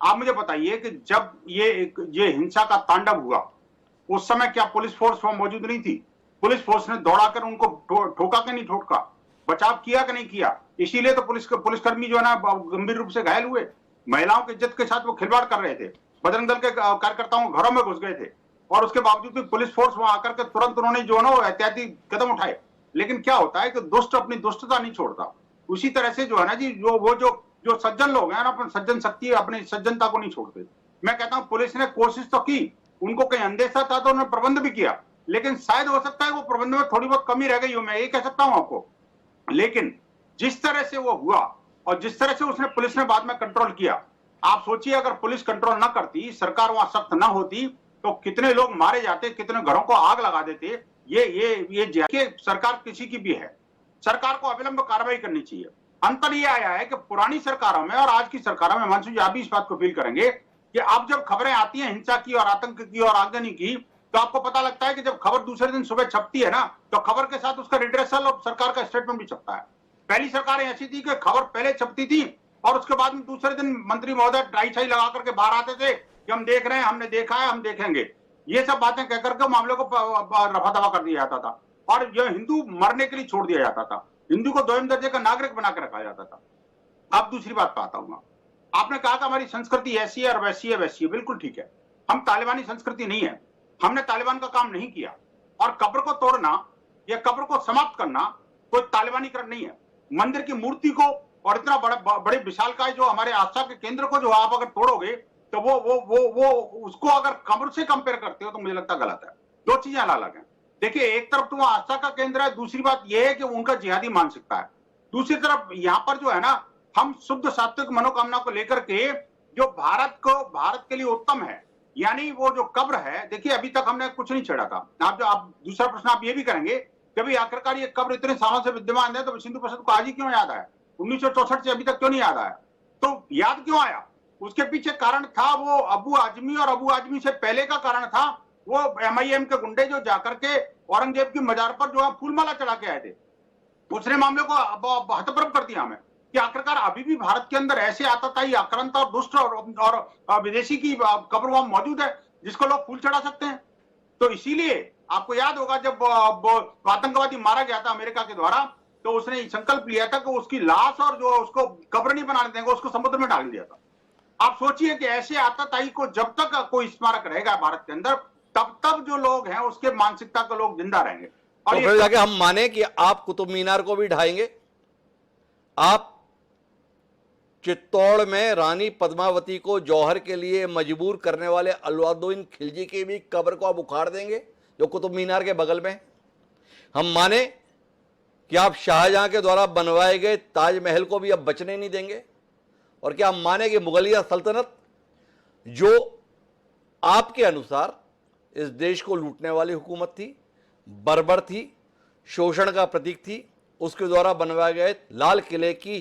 आप मुझे बताइए कि जब ये हिंसा का तांडव हुआ उस समय क्या पुलिस फोर्स वहां मौजूद नहीं थी? पुलिस फोर्स ने दौड़ाकर उनको ठोका कि नहीं ठोका, बचाव किया कि नहीं किया? इसीलिए तो पुलिसकर्मी जो है ना गंभीर रूप से घायल हुए। महिलाओं की इज्जत के साथ वो खिलवाड़ कर रहे थे, बजरंग दल के कार्यकर्ताओं घरों में घुस गए थे, और उसके बावजूद भी पुलिस फोर्स वहां आकर के तुरंत उन्होंने जो है ना एहतियाती कदम उठाए। लेकिन क्या होता है कि दुष्ट अपनी दुष्टता नहीं छोड़ता। उसी तरह से जो है ना जी, जो सज्जन लोग हैं ना, अपनी सज्जन शक्ति, अपनी सज्जनता को नहीं छोड़ते। मैं कहता हूं पुलिस ने कोशिश तो की, उनको कहीं अंदेशा था तो उन्होंने प्रबंध भी किया, लेकिन शायद हो सकता है वो प्रबंध में थोड़ी बहुत कमी रह गई हो, मैं ये कह सकता हूं आपको। लेकिन जिस तरह से वो हुआ और जिस तरह से पुलिस ने बाद में कंट्रोल किया, आप सोचिए अगर पुलिस कंट्रोल ना करती, सरकार वहां सख्त ना होती, तो कितने लोग मारे जाते, कितने घरों को आग लगा देते। ये सरकार किसी की भी है, सरकार को अविलंब कार्रवाई करनी चाहिए। अंतर ये आया है कि पुरानी सरकारों में और आज की सरकारों में, हिमांशु जी आप भी इस बात को फील करेंगे कि अब जब खबरें आती हैं हिंसा की और आतंक की और आगजनी की, तो आपको पता लगता है कि जब खबर दूसरे दिन सुबह छपती है ना, तो खबर के साथ उसका रिड्रेसल और सरकार का स्टेटमेंट भी छपता है। पहली सरकारें ऐसी थी कि खबर पहले छपती थी और उसके बाद में दूसरे दिन मंत्री महोदय ट्राई छाई लगा करके बाहर आते थे कि हम देख रहे हैं, हमने देखा है, हम देखेंगे। ये सब बातें कहकर के मामले को रफा दफा कर दिया जाता था और यह हिंदू मरने के लिए छोड़ दिया जाता था, हिंदू को दोयम दर्जे का नागरिक बना के रखा जाता था। अब दूसरी बात पे आता हूं, आपने कहा कि हमारी संस्कृति ऐसी है और वैसी है, वैसी है, बिल्कुल ठीक है। हम तालिबानी संस्कृति नहीं है, हमने तालिबान का काम नहीं किया, और कब्र को तोड़ना या कब्र को समाप्त करना कोई तालिबानीकरण नहीं है। मंदिर की मूर्ति को और इतना बड़े विशालकाय जो हमारे आस्था के केंद्र को जो आप अगर तोड़ोगे तो वो उसको अगर कब्र से कंपेयर करते हो तो मुझे लगता गलत है। दो चीजें अलग हैं। देखिए, एक तरफ तो वो आस्था का केंद्र है, दूसरी बात यह है कि उनका जिहादी मानसिकता है। दूसरी तरफ यहां पर जो है ना, हम शुद्ध सात्विक मनोकामना को लेकर के जो भारत के लिए उत्तम है, यानी वो जो कब्र है, देखिए अभी तक हमने कुछ नहीं छेड़ा था। आप दूसरा प्रश्न आप ये भी करेंगे कि भाई आखिरकार ये कब्र इतने सालों से विद्यमान है तो सिंधु परिषद को आज ही क्यों याद आया, 1964 से अभी तक क्यों नहीं याद आया? तो याद क्यों आया? उसके पीछे कारण था वो अबू आजमी, और अबू आजमी से पहले का कारण था वो MIM के गुंडे जो जाकर के औरंगजेब की मजार पर जो है फूलमाला चढ़ा के आए थे। उसने मामले को हतप्रभ कर दिया हमें कि आखिरकार अभी भी भारत के अंदर ऐसे आतताई, आक्रांता और दुष्ट और विदेशी की कब्र वहां मौजूद है जिसको लोग फूल चढ़ा सकते हैं। तो इसीलिए आपको याद होगा जब आतंकवादी मारा गया था अमेरिका के द्वारा, तो उसने संकल्प लिया था कि उसकी लाश और जो उसको कब्र नहीं बनाने देंगे, उसको समुद्र में डाल दिया था। आप सोचिए कि ऐसे आतताई को जब तक कोई स्मारक रहेगा भारत के अंदर, तब जो लोग हैं उसके मानसिकता के लोग जिंदा रहेंगे। और तो फिर जाके हम माने कि आप कुतुब मीनार को भी ढाएंगे, आप चित्तौड़ में रानी पद्मावती को जौहर के लिए मजबूर करने वाले अलाउद्दीन खिलजी की भी कब्र को आप उखाड़ देंगे जो कुतुब मीनार के बगल में। हम माने क्या आप शाहजहां के द्वारा बनवाए गए ताजमहल को भी अब बचने नहीं देंगे? और क्या आप माने कि मुगलिया सल्तनत जो आपके अनुसार इस देश को लूटने वाली हुकूमत थी, बर्बर थी, शोषण का प्रतीक थी, उसके द्वारा बनवाए गए लाल किले की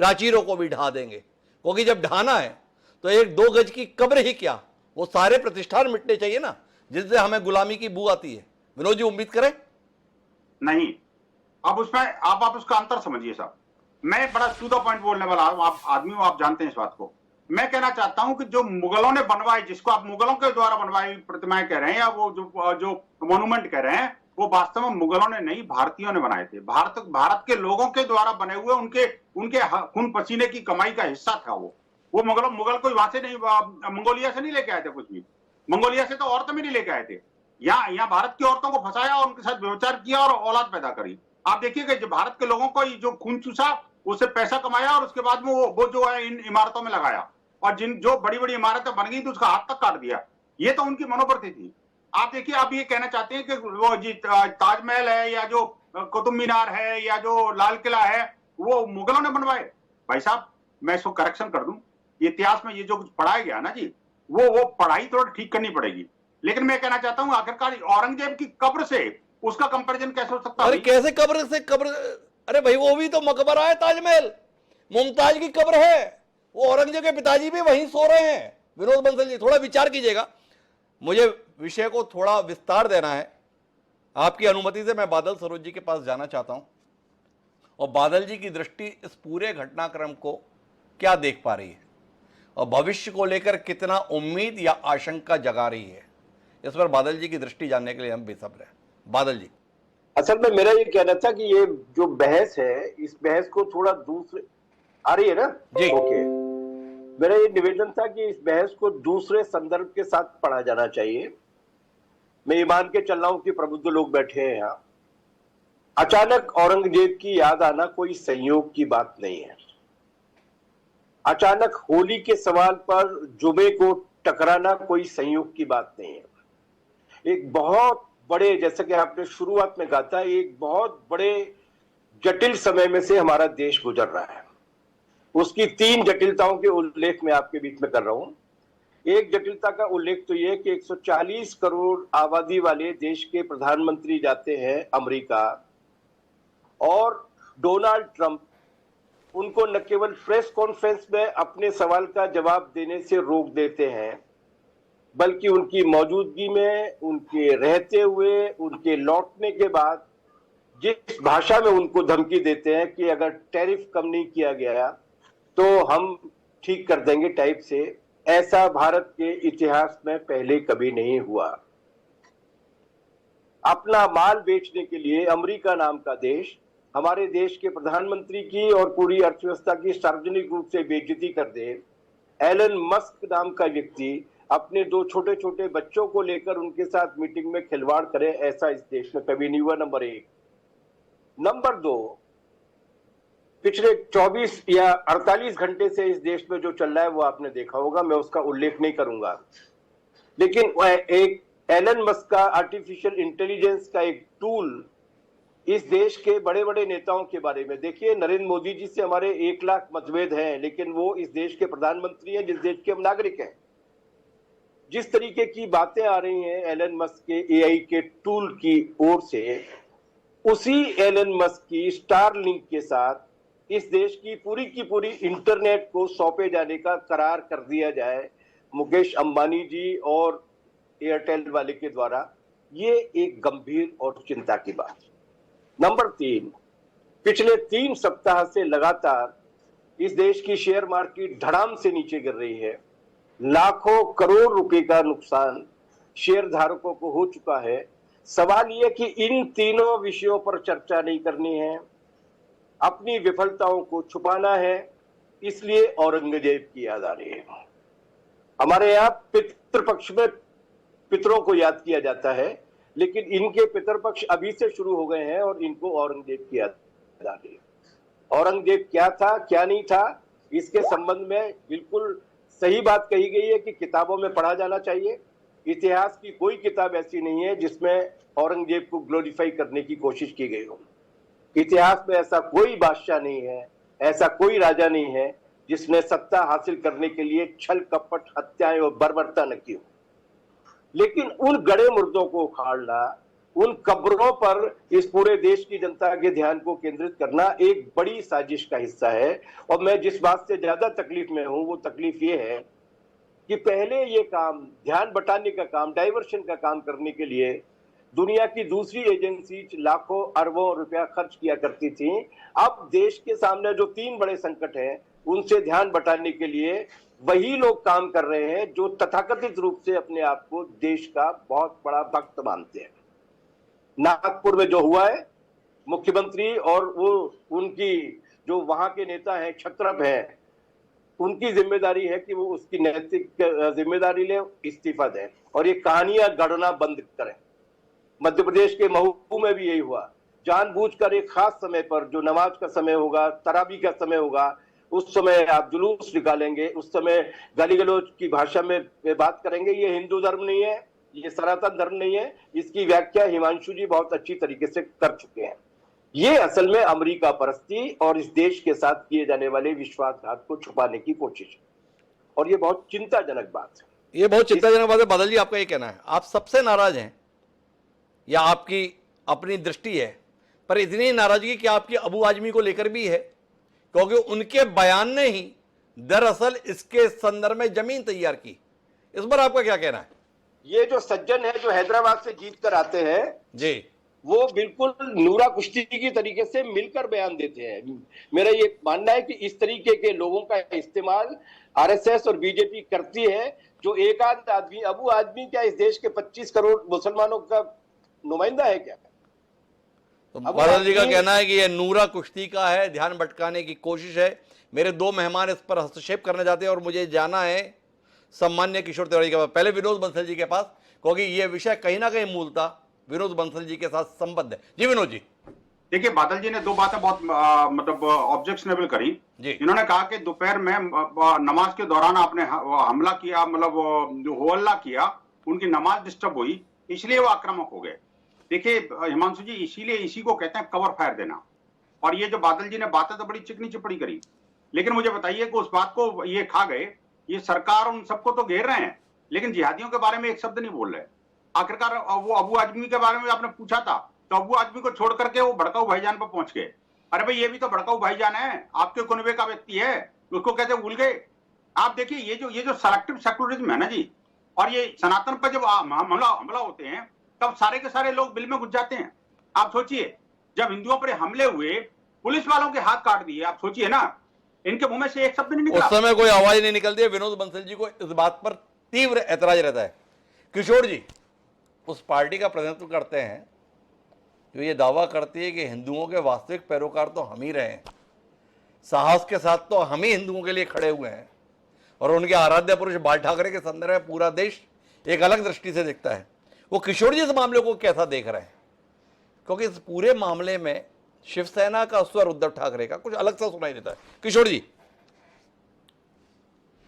प्राचीरों को भी ढा देंगे? क्योंकि जब ढाना है तो एक 2 गज की कब्र ही क्या, वो सारे प्रतिष्ठान मिटने चाहिए ना, जिससे हमें गुलामी की बू आती है। विनोद जी, उम्मीद करें? नहीं, अब उसमें आप उसका अंतर समझिए साहब। मैं बड़ा टू द पॉइंट बोलने वाला हूं, आप आदमी हो, आप जानते हैं इस बात को। मैं कहना चाहता हूं कि जो मुगलों ने बनवाई, जिसको आप मुगलों के द्वारा बनवाई प्रतिमाएं कह रहे हैं, या वो जो मॉन्यूमेंट कह रहे हैं, वो वास्तव में मुगलों ने नहीं, भारतीयों ने बनाए थे। भारत के लोगों के द्वारा बने हुए उनके खून पसीने की कमाई का हिस्सा था वो मुगल कोई वहां से नहीं, मंगोलिया से नहीं लेके आए थे कुछ भी। मंगोलिया से तो औरतें भी नहीं लेके आए थे। यहाँ भारत की औरतों को फंसाया और उनके साथ व्यभिचार किया और औलाद पैदा करी। आप देखिएगा, जो भारत के लोगों को जो खून चूसा, उससे पैसा कमाया और उसके बाद में वो जो है इन इमारतों में लगाया, और जो बड़ी बड़ी इमारतें बन गई तो उसका हाथ तक काट दिया। ये तो उनकी मनोवृत्ति थी। आप देखिए, आप ये कहना चाहते हैं कि वो जी ताजमहल है या जो कुतुब मीनार है या जो लाल किला है वो मुगलों ने बनवाए? भाई साहब, मैं इसको करेक्शन कर दूं, इतिहास में ये जो कुछ पढ़ाया गया ना जी, वो पढ़ाई थोड़ा ठीक करनी पड़ेगी। लेकिन मैं कहना चाहता हूं, आखिरकार औरंगजेब की कब्र से उसका कंपैरिजन कैसे हो सकता है? अरे कैसे कब्र से कब्र? अरे भाई, वो भी तो मकबरा है ताजमहल, मुमताज की कब्र है, वो औरंगजेब के पिताजी भी वहीं सो रहे हैं। विनोद बंसल जी, थोड़ा विचार कीजिएगा। मुझे विषय को थोड़ा विस्तार देना है, आपकी अनुमति से मैं बादल सरोज जी के पास जाना चाहता हूं, और बादल जी की दृष्टि इस पूरे घटनाक्रम को क्या देख पा रही है और भविष्य को लेकर कितना उम्मीद या आशंका जगा रही है, इस पर बादल जी की दृष्टि जानने के लिए हम बेसब्र हैं। बादल जी। असल में मेरा ये कहना था कि ये जो बहस है, इस बहस को थोड़ा दूसरे, आ रही है ना जी? ओके। मेरा ये निवेदन था कि इस बहस को दूसरे संदर्भ के साथ पढ़ा जाना चाहिए। मैं ये मान के चल रहा हूं कि प्रबुद्ध लोग बैठे हैं यहाँ। अचानक औरंगजेब की याद आना कोई संयोग की बात नहीं है। अचानक होली के सवाल पर जुमे को टकराना कोई संयोग की बात नहीं है। एक बहुत बड़े, जैसे कि आपने शुरुआत में कहा था, एक बहुत बड़े जटिल समय में से हमारा देश गुजर रहा है। उसकी 3 जटिलताओं के उल्लेख मैं आपके बीच में कर रहा हूं। एक जटिलता का उल्लेख तो यह कि 140 करोड़ आबादी वाले देश के प्रधानमंत्री जाते हैं अमेरिका, और डोनाल्ड ट्रंप उनको न केवल प्रेस कॉन्फ्रेंस में अपने सवाल का जवाब देने से रोक देते हैं, बल्कि उनकी मौजूदगी में, उनके रहते हुए, उनके लौटने के बाद जिस भाषा में उनको धमकी देते हैं कि अगर टैरिफ कम नहीं किया गया तो हम ठीक कर देंगे टाइप से, ऐसा भारत के इतिहास में पहले कभी नहीं हुआ। अपना माल बेचने के लिए अमेरिका नाम का देश हमारे देश के प्रधानमंत्री की और पूरी अर्थव्यवस्था की सार्वजनिक रूप से बेइज्जती कर दे। एलन मस्क नाम का व्यक्ति अपने 2 छोटे छोटे बच्चों को लेकर उनके साथ मीटिंग में खिलवाड़ करे, ऐसा इस देश में कभी नहीं हुआ, नंबर 1। नंबर 2, पिछले 24 या 48 घंटे से इस देश में जो चल रहा है वो आपने देखा होगा, मैं उसका उल्लेख नहीं करूंगा। लेकिन एक एलन मस्क का आर्टिफिशियल इंटेलिजेंस का एक टूल इस देश के बड़े बड़े नेताओं के बारे में, देखिए नरेंद्र मोदी जी से हमारे 1 लाख मतभेद हैं, लेकिन वो इस देश के प्रधानमंत्री हैं, जिस देश के हम नागरिक हैं। जिस तरीके की बातें आ रही हैं एलन मस्क के एआई के टूल की ओर से, उसी एलन मस्क की स्टारलिंक के साथ इस देश की पूरी इंटरनेट को सौंपे जाने का करार कर दिया जाए मुकेश अंबानी जी और एयरटेल वाले के द्वारा, ये एक गंभीर और चिंता की बात। नंबर 3, पिछले 3 सप्ताह से लगातार इस देश की शेयर मार्केट धड़ाम से नीचे गिर रही है। लाखों करोड़ रुपए का नुकसान शेयर धारकों को हो चुका है। सवाल यह कि इन तीनों विषयों पर चर्चा नहीं करनी है, अपनी विफलताओं को छुपाना है, इसलिए औरंगजेब की याद आ रही है। हमारे यहाँ पितृपक्ष में पितरों को याद किया जाता है, लेकिन इनके पितृपक्ष अभी से शुरू हो गए हैं और इनको औरंगजेब की याद आ रही है। औरंगजेब क्या था, क्या नहीं था, इसके संबंध में बिल्कुल सही बात कही गई है कि किताबों में पढ़ा जाना चाहिए। इतिहास की कोई किताब ऐसी नहीं है जिसमें औरंगजेब को ग्लोरीफाई करने की कोशिश की गई हो। इतिहास में ऐसा कोई बादशाह नहीं है, ऐसा कोई राजा नहीं है जिसने सत्ता हासिल करने के लिए छल कपट, हत्याएं और बर्बरता न की हो। लेकिन उन गड़े मुर्दों को उखाड़ना, उन कब्रों पर इस पूरे देश की जनता के ध्यान को केंद्रित करना एक बड़ी साजिश का हिस्सा है। और मैं जिस बात से ज्यादा तकलीफ में हूं वो तकलीफ ये है कि पहले ये काम, ध्यान बटाने का काम, डाइवर्शन का काम करने के लिए दुनिया की दूसरी एजेंसी लाखों अरबों रुपया खर्च किया करती थी। अब देश के सामने जो 3 बड़े संकट हैं उनसे ध्यान बटाने के लिए वही लोग काम कर रहे हैं जो तथाकथित रूप से अपने आप को देश का बहुत बड़ा भक्त मानते हैं। नागपुर में जो हुआ है, मुख्यमंत्री और वो उनकी जो वहां के नेता हैं, क्षत्रप हैं, उनकी जिम्मेदारी है कि वो उसकी नैतिक जिम्मेदारी ले, इस्तीफा दें और ये कहानियां गढ़ना बंद करें। मध्य प्रदेश के महू में भी यही हुआ। जानबूझकर एक खास समय पर, जो नमाज का समय होगा, तरावी का समय होगा, उस समय आप जुलूस निकालेंगे, उस समय गाली गलौज की भाषा में बात करेंगे। ये हिंदू धर्म नहीं है, ये सनातन धर्म नहीं है। इसकी व्याख्या हिमांशु जी बहुत अच्छी तरीके से कर चुके हैं। ये असल में अमेरिका परस्ती और इस देश के साथ किए जाने वाले विश्वासघात को छुपाने की कोशिश है, और ये बहुत चिंताजनक बात है। ये बहुत चिंताजनक बात है। बादल जी, आपका ये कहना है, आप सबसे नाराज हैं या आपकी अपनी दृष्टि है, पर इतनी नाराजगी कि आपकी अबू आजमी को लेकर भी है, क्योंकि उनके बयान ने ही दरअसल इसके संदर्भ में जमीन तैयार की। इस पर आपका क्या कहना है? ये जो सज्जन है जो हैदराबाद से जीत कर आते हैं जी, वो बिल्कुल नूरा कुश्ती की तरीके से मिलकर बयान देते हैं। मेरा ये मानना है कि इस तरीके के लोगों का इस्तेमाल आरएसएस और बीजेपी करती है। जो एक आध आदमी, अबू आदमी क्या इस देश के 25 करोड़ मुसलमानों का नुमाइंदा है क्या? तो बादल जी का कहना है कि यह नूरा कुश्ती का है, ध्यान भटकाने की कोशिश है। मेरे 2 मेहमान इस पर हस्तक्षेप करने जाते हैं और मुझे जाना है सम्मान्य किशोर तिवारी के पास, पहले विनोद बंसल जी के पास, क्योंकि यह विषय कहीं ना कहीं मूलतः विनोद बंसल जी के साथ संबद्ध है। जी विनोद जी। देखिए, बादल जी ने 2 बातें बहुत मतलब ऑब्जेक्शनेबल करी। इन्होंने कहा कि दोपहर में नमाज के दौरान आपने हमला किया, मतलब जो हो हल्ला किया, उनकी नमाज डिस्टर्ब हुई, इसलिए वो आक्रामक हो गए। देखिए हिमांशु जी, इसीलिए इसी को कहते हैं कवर फायर देना। और ये जो बादल जी ने बातें तो बड़ी चिकनी चिपड़ी करी, लेकिन मुझे बताइए कि उस बात को ये खा गए, ये सरकार उन सबको तो घेर रहे हैं, लेकिन जिहादियों के बारे में एक शब्द नहीं बोल रहे। आखिरकार वो अबू आजमी के बारे में आपने पूछा था, तो अबू आजमी को छोड़ करके वो भड़काऊ भाईजान पर पहुंच गए। अरे भाई, ये भी तो भड़काऊ भाईजान है, आपके कुनबे का व्यक्ति है, उसको कैसे भूल गए? आप देखिए, ये जो सेलेक्टिव सेकुलरिज्म है ना जी, और ये सनातन पर जब हमला होते हैं तब सारे के सारे लोग बिल में घुस जाते हैं। आप सोचिए, जब हिंदुओं पर हमले हुए, पुलिस वालों के हाथ काट दिए, आप सोचिए ना, इनके मुंह में से एक शब्द नहीं निकला। उस समय कोई आवाज नहीं निकलती है। विनोद बंसल जी को इस बात पर तीव्र ऐतराज रहता है। किशोर जी, उस पार्टी का प्रतिनिधित्व करते हैं जो ये दावा करती है कि हिंदुओं के वास्तविक पैरोकार तो हम ही रहे हैं, साहस के साथ तो हम ही हिंदुओं के लिए खड़े हुए हैं, और उनके आराध्य पुरुष बाल ठाकरे के संदर्भ में पूरा देश एक अलग दृष्टि से देखता है। वो किशोर जी इस मामले को कैसा देख रहे हैं? क्योंकि इस पूरे मामले में शिवसेना का स्वर उद्धव ठाकरे का कुछ अलग सा सुनाई देता है। किशोर जी।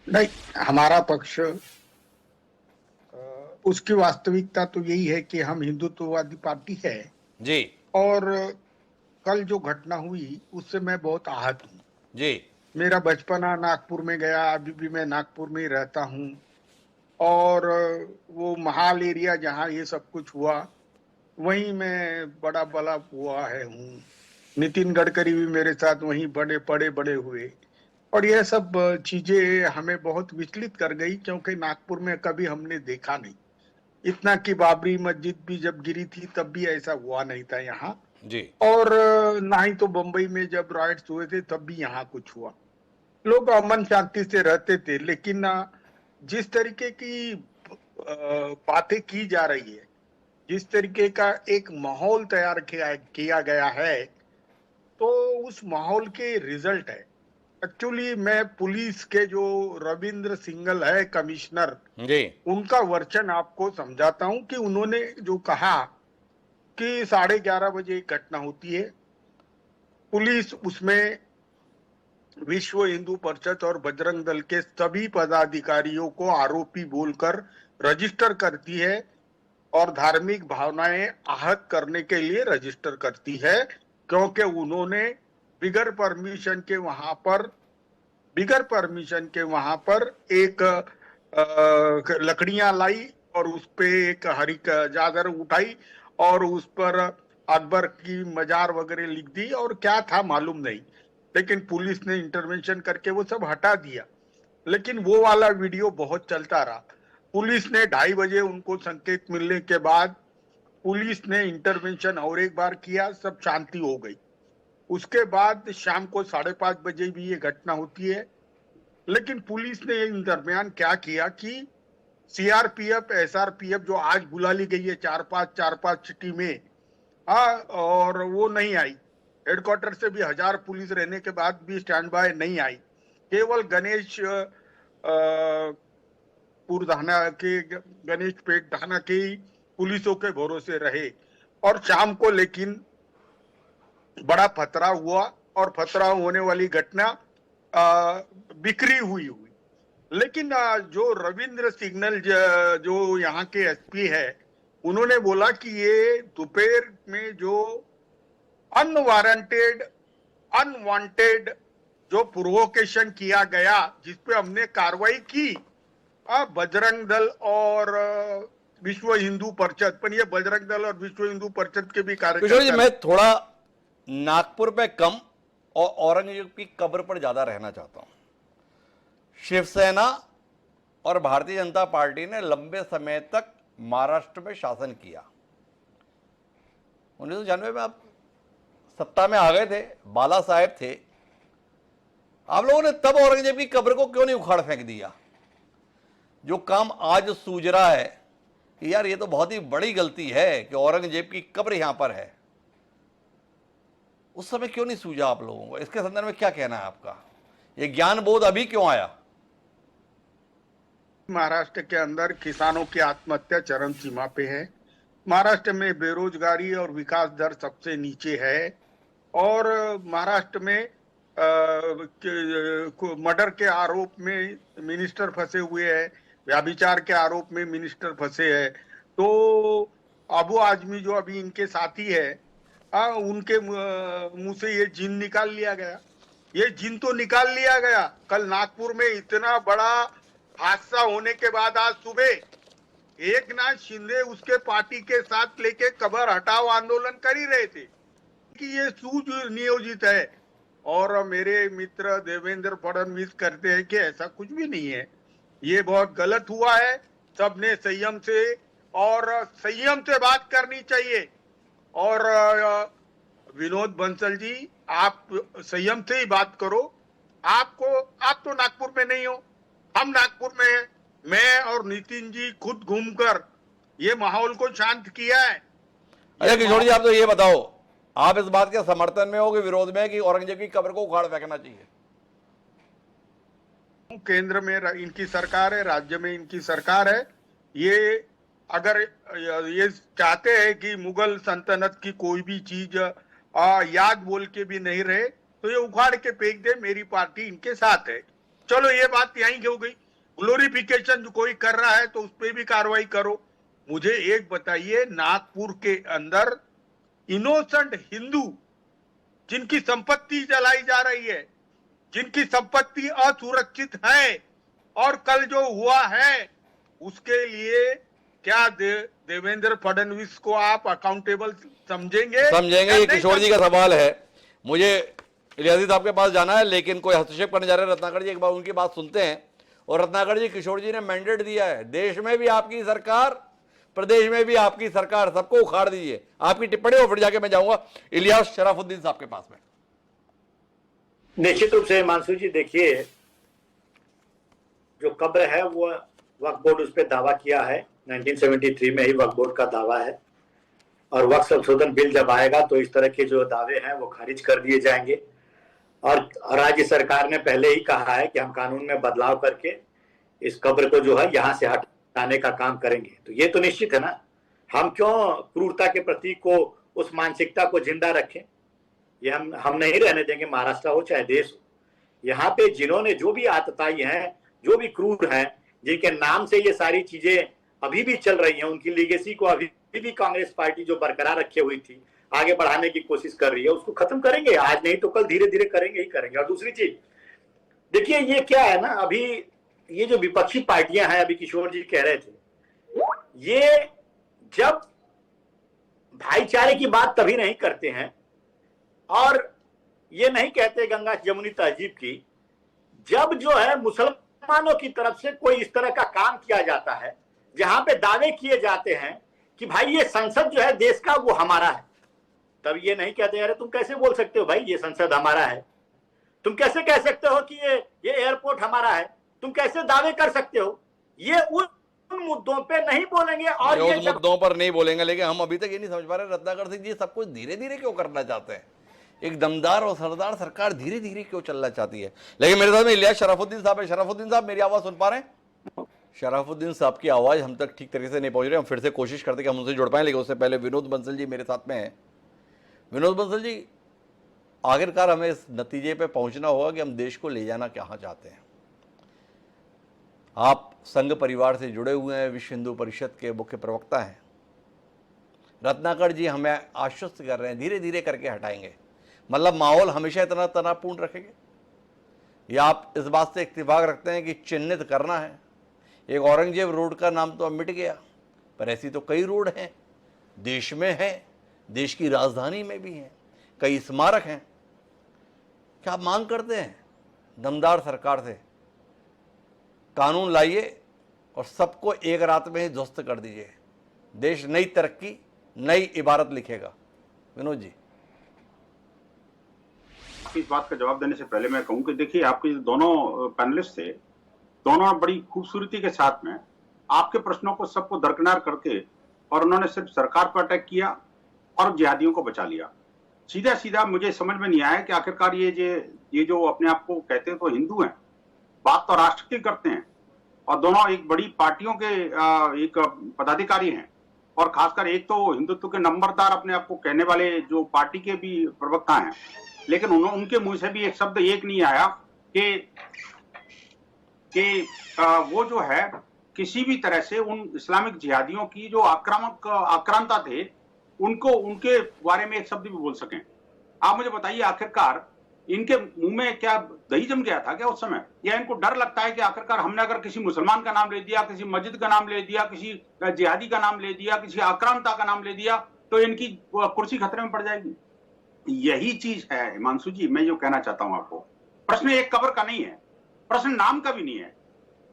नहीं, हमारा पक्ष, उसकी वास्तविकता तो यही है कि हम हिंदुत्ववादी पार्टी है जी, और कल जो घटना हुई उससे मैं बहुत आहत हूँ जी। मेरा बचपना नागपुर में गया, अभी भी मैं नागपुर में ही रहता हूँ, और वो महाल एरिया जहाँ ये सब कुछ हुआ वहीं मैं बड़ा हुआ हूँ। नितिन गडकरी भी मेरे साथ वहीं बड़े हुए, और यह सब चीजें हमें बहुत विचलित कर गई, क्योंकि नागपुर में कभी हमने देखा नहीं इतना कि बाबरी मस्जिद भी जब गिरी थी तब भी ऐसा हुआ नहीं था यहाँ जी, और ना ही तो बंबई में जब राइट्स हुए थे तब भी यहाँ कुछ हुआ। लोग अमन शांति से रहते थे, लेकिन जिस तरीके की बातें की जा रही है, जिस तरीके का एक माहौल तैयार किया गया है, तो उस माहौल के रिजल्ट है। एक्चुअली मैं पुलिस के जो रविंद्र सिंघल है कमिश्नर जी, उनका वर्चन आपको समझाता हूं कि उन्होंने जो कहा कि 11:30 बजे एक घटना होती है, पुलिस उसमें विश्व हिंदू परिषद और बजरंग दल के सभी पदाधिकारियों को आरोपी बोलकर रजिस्टर करती है और धार्मिक भावनाएं आहत करने के लिए रजिस्टर करती है, क्योंकि उन्होंने बिगर परमिशन के वहां पर एक लकड़ियां लाई और उस पे एक हरी चादर उठाई और उस पर अकबर की मजार वगैरह लिख दी और क्या था मालूम नहीं, लेकिन पुलिस ने इंटरवेंशन करके वो सब हटा दिया। लेकिन वो वाला वीडियो बहुत चलता रहा। पुलिस ने 2:30 बजे उनको संकेत मिलने के बाद पुलिस ने इंटरवेंशन और एक बार किया, सब शांति हो गई। उसके बाद शाम को 5:30 बजे भी ये घटना होती है। लेकिन पुलिस ने इन दरमियान क्या किया कि सीआरपीएफ, एसआरपीएफ जो आज बुला ली गई है 4-5 टीमें, और वो नहीं आई। हेडक्वार्टर से भी 1000 पुलिस रहने के बाद भी स्टैंड बाय नहीं आई। केवल गणेश पेट थाना के पुलिसों के भरोसे रहे। और शाम को लेकिन बड़ा पथरा हुआ और पथरा होने वाली घटना बिक्री हुई। लेकिन जो रविंद्र सिग्नल जो यहाँ के एसपी है, उन्होंने बोला कि ये दोपहर में जो अनवांटेड जो प्रोवोकेशन किया गया, जिसपे हमने कार्रवाई की, बजरंग दल और विश्व हिंदू परिषद, पर ये बजरंग दल और विश्व हिंदू परिषद के भी कार्यकर्ता। मैं थोड़ा नागपुर पे कम और औरंगजेब की कब्र पर ज्यादा रहना चाहता हूं। शिवसेना और भारतीय जनता पार्टी ने लंबे समय तक महाराष्ट्र में शासन किया। 1996 में आप सत्ता में आ गए थे, बाला साहेब थे। आप लोगों ने तब औरंगजेब की कब्र को क्यों नहीं उखाड़ फेंक दिया? जो काम आज सूझ रहा है कि यार ये तो बहुत ही बड़ी गलती है कि औरंगजेब की कब्र यहां पर है, उस समय क्यों नहीं सूझा आप लोगों को? इसके संदर्भ में क्या कहना है आपका? ये ज्ञान बोध अभी क्यों आया? महाराष्ट्र के अंदर किसानों की आत्महत्या चरम सीमा पे है। महाराष्ट्र में बेरोजगारी और विकास दर सबसे नीचे है। और महाराष्ट्र में मर्डर के आरोप में मिनिस्टर फंसे हुए हैं, व्यभिचार के आरोप में मिनिस्टर फंसे हैं। तो अबू आजमी जो अभी इनके साथी है, उनके मुंह से ये जिन निकाल लिया गया। ये जिन तो निकाल लिया गया। कल नागपुर में इतना बड़ा हादसा होने के बाद आज सुबह एकनाथ शिंदे उसके पार्टी के साथ लेके कब्र हटाओ आंदोलन कर ही रहे थे कि ये सूझ नियोजित है। और मेरे मित्र देवेंद्र फडणवीस करते हैं कि ऐसा कुछ भी नहीं है, ये बहुत गलत हुआ है। सबने संयम से बात करनी चाहिए। और विनोद बंसल जी, आप संयम से ही बात करो। आप तो नागपुर में नहीं हो, हम नागपुर में हैं। मैं और नितिन जी खुद घूमकर ये माहौल को शांत किया है। अच्छा किशोर जी, आप तो ये बताओ, आप इस बात के समर्थन में हो कि विरोध में कि औरंगजेब की कब्र को उखाड़ फेंकना चाहिए? केंद्र में इनकी सरकार है, राज्य में इनकी सरकार है। ये अगर ये चाहते हैं कि मुगल सल्तनत की कोई भी चीज याद बोल के भी नहीं रहे, तो ये उखाड़ के फेंक दे। मेरी पार्टी इनके साथ है। चलो ये बात यहीं हो गई। ग्लोरिफिकेशन जो कोई कर रहा है तो उस पर भी कार्रवाई करो। मुझे एक बताइए, नागपुर के अंदर इनोसेंट हिंदू जिनकी संपत्ति जलाई जा रही है, जिनकी संपत्ति असुरक्षित है, और कल जो हुआ है उसके लिए क्या देवेंद्र फडणवीस को आप अकाउंटेबल समझेंगे? ये किशोर जी का सवाल है। मुझे इलियासी साहब के पास जाना है, लेकिन कोई हस्तक्षेप करने जा रहे हैं रत्नाकर जी, एक बार उनकी बात सुनते हैं। और रत्नाकर जी, किशोर जी ने मैंडेट दिया है, देश में भी आपकी सरकार, प्रदेश में भी आपकी सरकार, सबको उखाड़ दीजिए। आपकी टिप्पणी हो, फिर जाके मैं जाऊंगा इलियास शराफुद्दीन साहब के पास में। निश्चित रूप से मानसू जी, देखिए, जो कब्र है वो वक्फ बोर्ड उस पर दावा किया है। 1973 में ही वक्फ बोर्ड का दावा है, और वक्फ संशोधन बिल जब आएगा तो इस तरह के जो दावे हैं वो खारिज कर दिए जाएंगे। और राज्य सरकार ने पहले ही कहा है कि हम कानून में बदलाव करके इस कब्र को जो है यहाँ से हटाने का काम करेंगे। तो ये तो निश्चित है ना, हम क्यों क्रूरता के प्रतीक को, उस मानसिकता को जिंदा रखें? ये हम नहीं रहने देंगे, महाराष्ट्र हो चाहे देश हो। यहाँ पे जिन्होंने जो भी आतताई हैं, जो भी क्रूर हैं, जिनके नाम से ये सारी चीजें अभी भी चल रही हैं, उनकी लीगेसी को अभी भी कांग्रेस पार्टी जो बरकरार रखे हुई थी, आगे बढ़ाने की कोशिश कर रही है उसको खत्म करेंगे, आज नहीं तो कल धीरे धीरे करेंगे ही करेंगे। और दूसरी चीज देखिए, ये क्या है ना, अभी ये जो विपक्षी पार्टियां हैं, अभी किशोर जी कह रहे थे, ये जब भाईचारे की बात तभी नहीं करते हैं और ये नहीं कहते गंगा जमुनी तहजीब की, जब जो है मुसलमानों की तरफ से कोई इस तरह का काम किया जाता है जहां पे दावे किए जाते हैं कि भाई ये संसद जो है देश का वो हमारा है, तब ये नहीं कहते अरे तुम कैसे बोल सकते हो भाई ये संसद हमारा है, तुम कैसे कह सकते हो कि ये एयरपोर्ट हमारा है, तुम कैसे दावे कर सकते हो। ये उन मुद्दों पे नहीं बोलेंगे और ये उस मुद्दों पर नहीं बोलेंगे। लेकिन हम अभी तक ये नहीं समझ पा रहे रत्नाकर सिंह जी सब कुछ धीरे धीरे क्यों करना चाहते हैं, एक दमदार और सरदार सरकार धीरे धीरे क्यों चलना चाहती है। लेकिन मेरे साथ में इलियास शराफुद्दीन साहब है। शराफुद्दीन साहब मेरी आवाज सुन पा रहे हैं? शराफुद्दीन साहब की आवाज हम तक ठीक तरीके से नहीं पहुंच रही, हम फिर से कोशिश करते कि हम उनसे जुड़ पाएं, लेकिन उससे पहले विनोद बंसल जी मेरे साथ में हैं। विनोद बंसल जी, आखिरकार हमें इस नतीजे पे पहुंचना होगा कि हम देश को ले जाना कहाँ चाहते हैं। आप संघ परिवार से जुड़े हुए हैं, विश्व हिंदू परिषद के मुख्य प्रवक्ता हैं। रत्नाकर जी हमें आश्वस्त कर रहे हैं धीरे धीरे करके हटाएंगे, मतलब माहौल हमेशा इतना तनावपूर्ण रखेंगे, या आप इस बात से इत्तेफाक रखते हैं कि चिन्हित करना है। एक औरंगजेब रोड का नाम तो अब मिट गया, पर ऐसी तो कई रोड हैं देश में हैं, देश की राजधानी में भी हैं, कई स्मारक हैं। क्या आप मांग करते हैं दमदार सरकार से, कानून लाइए और सबको एक रात में ही ध्वस्त कर दीजिए, देश नई तरक्की नई इबारत लिखेगा। विनोद जी, इस बात का जवाब देने से पहले मैं कहूं कि देखिए, आपके जो दोनों पैनलिस्ट थे, दोनों बड़ी खूबसूरती के साथ में आपके प्रश्नों को सबको दरकिनार करके, और उन्होंने सिर्फ सरकार पर अटैक किया और जिहादियों को बचा लिया। सीधा सीधा मुझे समझ में नहीं आया कि आखिरकार ये जो अपने आप को कहते हैं तो हिंदू हैं, बात तो राष्ट्र की करते हैं, और दोनों एक बड़ी पार्टियों के एक पदाधिकारी हैं, और खासकर एक तो हिंदुत्व के नंबरदार अपने आप को कहने वाले जो पार्टी के भी प्रवक्ता हैं, लेकिन उनके मुंह से भी एक शब्द एक नहीं आया कि वो जो है किसी भी तरह से उन इस्लामिक जिहादियों की जो आक्रांता थे उनके बारे में एक शब्द भी बोल सकें। आप मुझे बताइए, आखिरकार इनके मुंह में क्या दही जम गया था क्या उस समय, या इनको डर लगता है कि आखिरकार हमने अगर किसी मुसलमान का नाम ले दिया, किसी मस्जिद का नाम ले दिया, किसी जिहादी का नाम ले दिया, किसी आक्रांता का नाम ले दिया, तो इनकी कुर्सी खतरे में पड़ जाएगी। यही चीज है हिमांशु जी, मैं जो कहना चाहता हूं आपको, प्रश्न एक कब्र का नहीं है, प्रश्न नाम का भी नहीं है,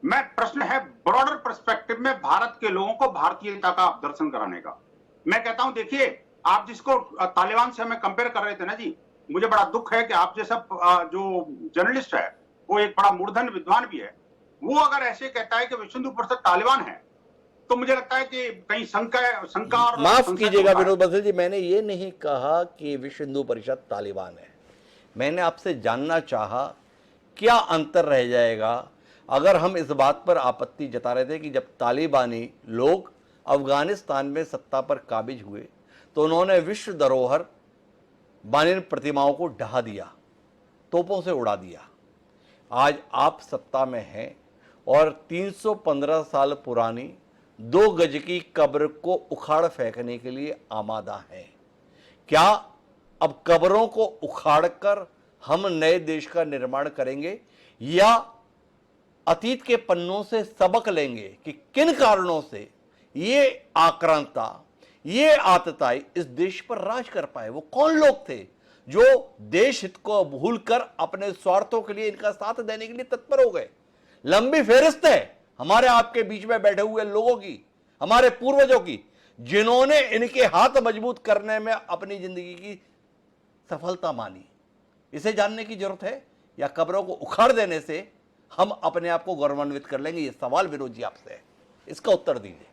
प्रश्न है ब्रॉडर पर्सपेक्टिव में भारत के लोगों को भारतीयता का दर्शन कराने का। मैं कहता हूं, देखिए, आप जिसको तालिबान से हमें कंपेयर कर रहे थे ना जी, मुझे बड़ा दुख है कि आप जैसा जो जर्नलिस्ट है, वो एक बड़ा मूर्धन विद्वान भी है, वो अगर ऐसे कहता है कि विश्व हिंदू परिषद तालिबान है, तो मुझे लगता है कि कहीं शंका और माफ कीजिएगा विनोद बंसल जी, मैंने ये नहीं कहा कि विश्व हिंदू परिषद तालिबान है। मैंने आपसे जानना चाहा क्या अंतर रह जाएगा अगर हम इस बात पर आपत्ति जता रहे थे कि जब तालिबानी लोग अफगानिस्तान में सत्ता पर काबिज हुए तो उन्होंने विश्व धरोहर बानिन प्रतिमाओं को ढहा दिया, तोपों से उड़ा दिया। आज आप सत्ता में हैं और 315 साल पुरानी 2 गज की कब्र को उखाड़ फेंकने के लिए आमादा हैं। क्या अब कब्रों को उखाड़कर हम नए देश का निर्माण करेंगे, या अतीत के पन्नों से सबक लेंगे कि किन कारणों से ये आक्रांता, ये आतताई इस देश पर राज कर पाए? वो कौन लोग थे जो देश हित को भूलकर अपने स्वार्थों के लिए इनका साथ देने के लिए तत्पर हो गए? लंबी फेहरिस्त है हमारे आपके बीच में बैठे हुए लोगों की, हमारे पूर्वजों की, जिन्होंने इनके हाथ मजबूत करने में अपनी जिंदगी की सफलता मानी। इसे जानने की जरूरत है, या कब्रों को उखाड़ देने से हम अपने आप को गौरवान्वित कर लेंगे? ये सवाल विनोद जी आपसे है, इसका उत्तर दीजिए।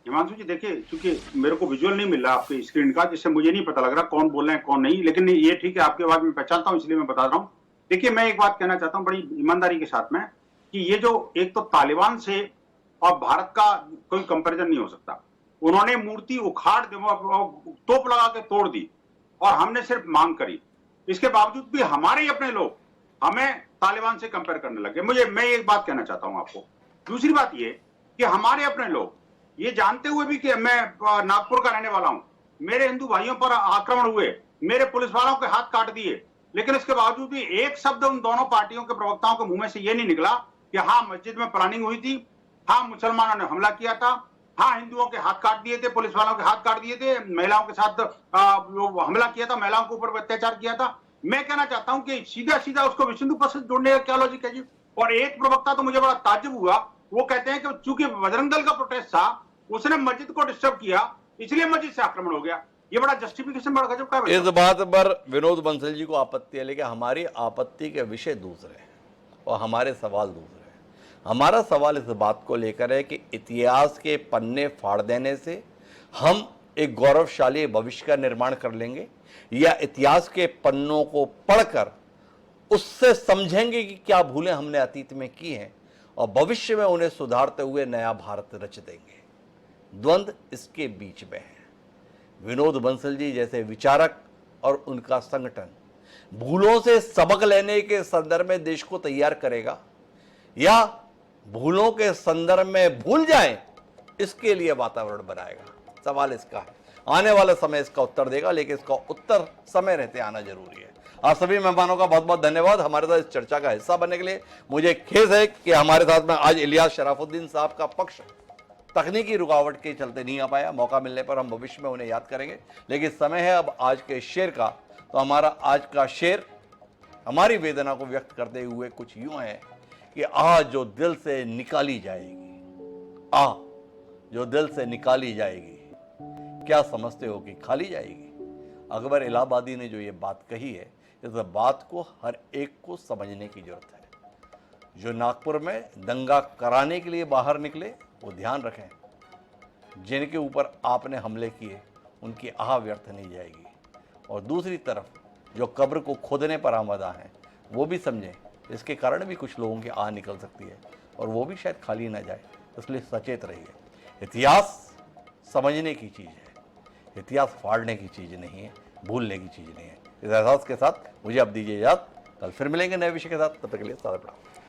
हिमांशु जी, देखिए, क्योंकि मेरे को विजुअल नहीं मिल रहा आपके स्क्रीन का, जिससे मुझे नहीं पता लग रहा कौन बोल रहे हैं कौन नहीं, लेकिन ये ठीक है, आपकी आवाज में पहचानता हूं, इसलिए मैं बता रहा हूं। देखिए, मैं एक बात कहना चाहता हूं बड़ी ईमानदारी के साथ में, कि ये जो एक तो तालिबान से और भारत का कोई कंपैरिजन नहीं हो सकता। उन्होंने मूर्ति उखाड़ तोप लगा के तोड़ दी और हमने सिर्फ मांग करी, इसके बावजूद भी हमारे ही अपने लोग हमें तालिबान से कंपेयर करने लगे। मैं एक बात कहना चाहता हूं आपको। दूसरी बात ये कि हमारे अपने लोग ये जानते हुए भी कि मैं नागपुर का रहने वाला हूं, मेरे हिंदू भाइयों पर आक्रमण हुए, मेरे पुलिस वालों के हाथ काट दिए, लेकिन इसके बावजूद भी एक शब्द उन दोनों पार्टियों के प्रवक्ताओं के मुंह में से ये नहीं निकला कि हाँ मस्जिद में प्लानिंग हुई थी, हाँ मुसलमानों ने हमला किया था, हाँ हिंदुओं के हाथ काट दिए थे, पुलिस वालों के हाथ काट दिए थे, महिलाओं के साथ वो हमला किया था, महिलाओं के ऊपर अत्याचार किया था। मैं कहना चाहता हूं कि सीधा सीधा उसको विश्व हिंदू परिषद जोड़ने का क्या लॉजिक है जी। और एक प्रवक्ता तो मुझे बड़ा ताज्जुब हुआ, वो कहते हैं कि चूंकि बजरंग दल का प्रोटेस्ट था, उसने मस्जिद को डिस्टर्ब किया, इसलिए मस्जिद से आक्रमण हो गया। ये बड़ा जस्टिफिकेशन बड़ा गजब का है। इस बात पर विनोद बंसल जी को आपत्ति है, लेकिन हमारी आपत्ति के विषय दूसरे हैं और हमारे सवाल दूसरे हैं। हमारा सवाल इस बात को लेकर है कि इतिहास के पन्ने फाड़ देने से हम एक गौरवशाली भविष्य का निर्माण कर लेंगे, या इतिहास के पन्नों को पढ़कर उससे समझेंगे कि क्या भूलें हमने अतीत में की हैं और भविष्य में उन्हें सुधारते हुए नया भारत रच देंगे। द्वंद्व इसके बीच में है। विनोद बंसल जी जैसे विचारक और उनका संगठन भूलों से सबक लेने के संदर्भ में देश को तैयार करेगा, या भूलों के संदर्भ में भूल जाएं इसके लिए वातावरण बनाएगा। सवाल इसका है, आने वाला समय इसका उत्तर देगा, लेकिन इसका उत्तर समय रहते आना जरूरी है। आप सभी मेहमानों का बहुत बहुत धन्यवाद हमारे साथ इस चर्चा का हिस्सा बनने के लिए। मुझे खेद है कि हमारे साथ में आज इलियास शराफुद्दीन साहब का पक्ष तकनीकी रुकावट के चलते नहीं आ पाया। मौका मिलने पर हम भविष्य में उन्हें याद करेंगे, लेकिन समय है अब आज के शेर का। तो हमारा आज का शेर हमारी वेदना को व्यक्त करते हुए कुछ यूं है कि आज जो दिल से निकाली जाएगी, जो दिल से निकाली जाएगी, क्या समझते हो कि खाली जाएगी। अकबर इलाहाबादी ने जो ये बात कही है, इस बात को हर एक को समझने की जरूरत है। जो नागपुर में दंगा कराने के लिए बाहर निकले वो ध्यान रखें, जिनके ऊपर आपने हमले किए उनकी आह व्यर्थ नहीं जाएगी। और दूसरी तरफ जो कब्र को खोदने पर आमदा हैं वो भी समझें, इसके कारण भी कुछ लोगों की आह निकल सकती है और वो भी शायद खाली ना जाए, इसलिए सचेत रहिए। इतिहास समझने की चीज़ है, इतिहास फाड़ने की चीज़ नहीं है, भूलने की चीज़ नहीं है। इस एहसास के साथ मुझे अब दीजिए इजाज़त। कल फिर मिलेंगे नए विषय के साथ, तब तक के लिए सादा प्रणाम।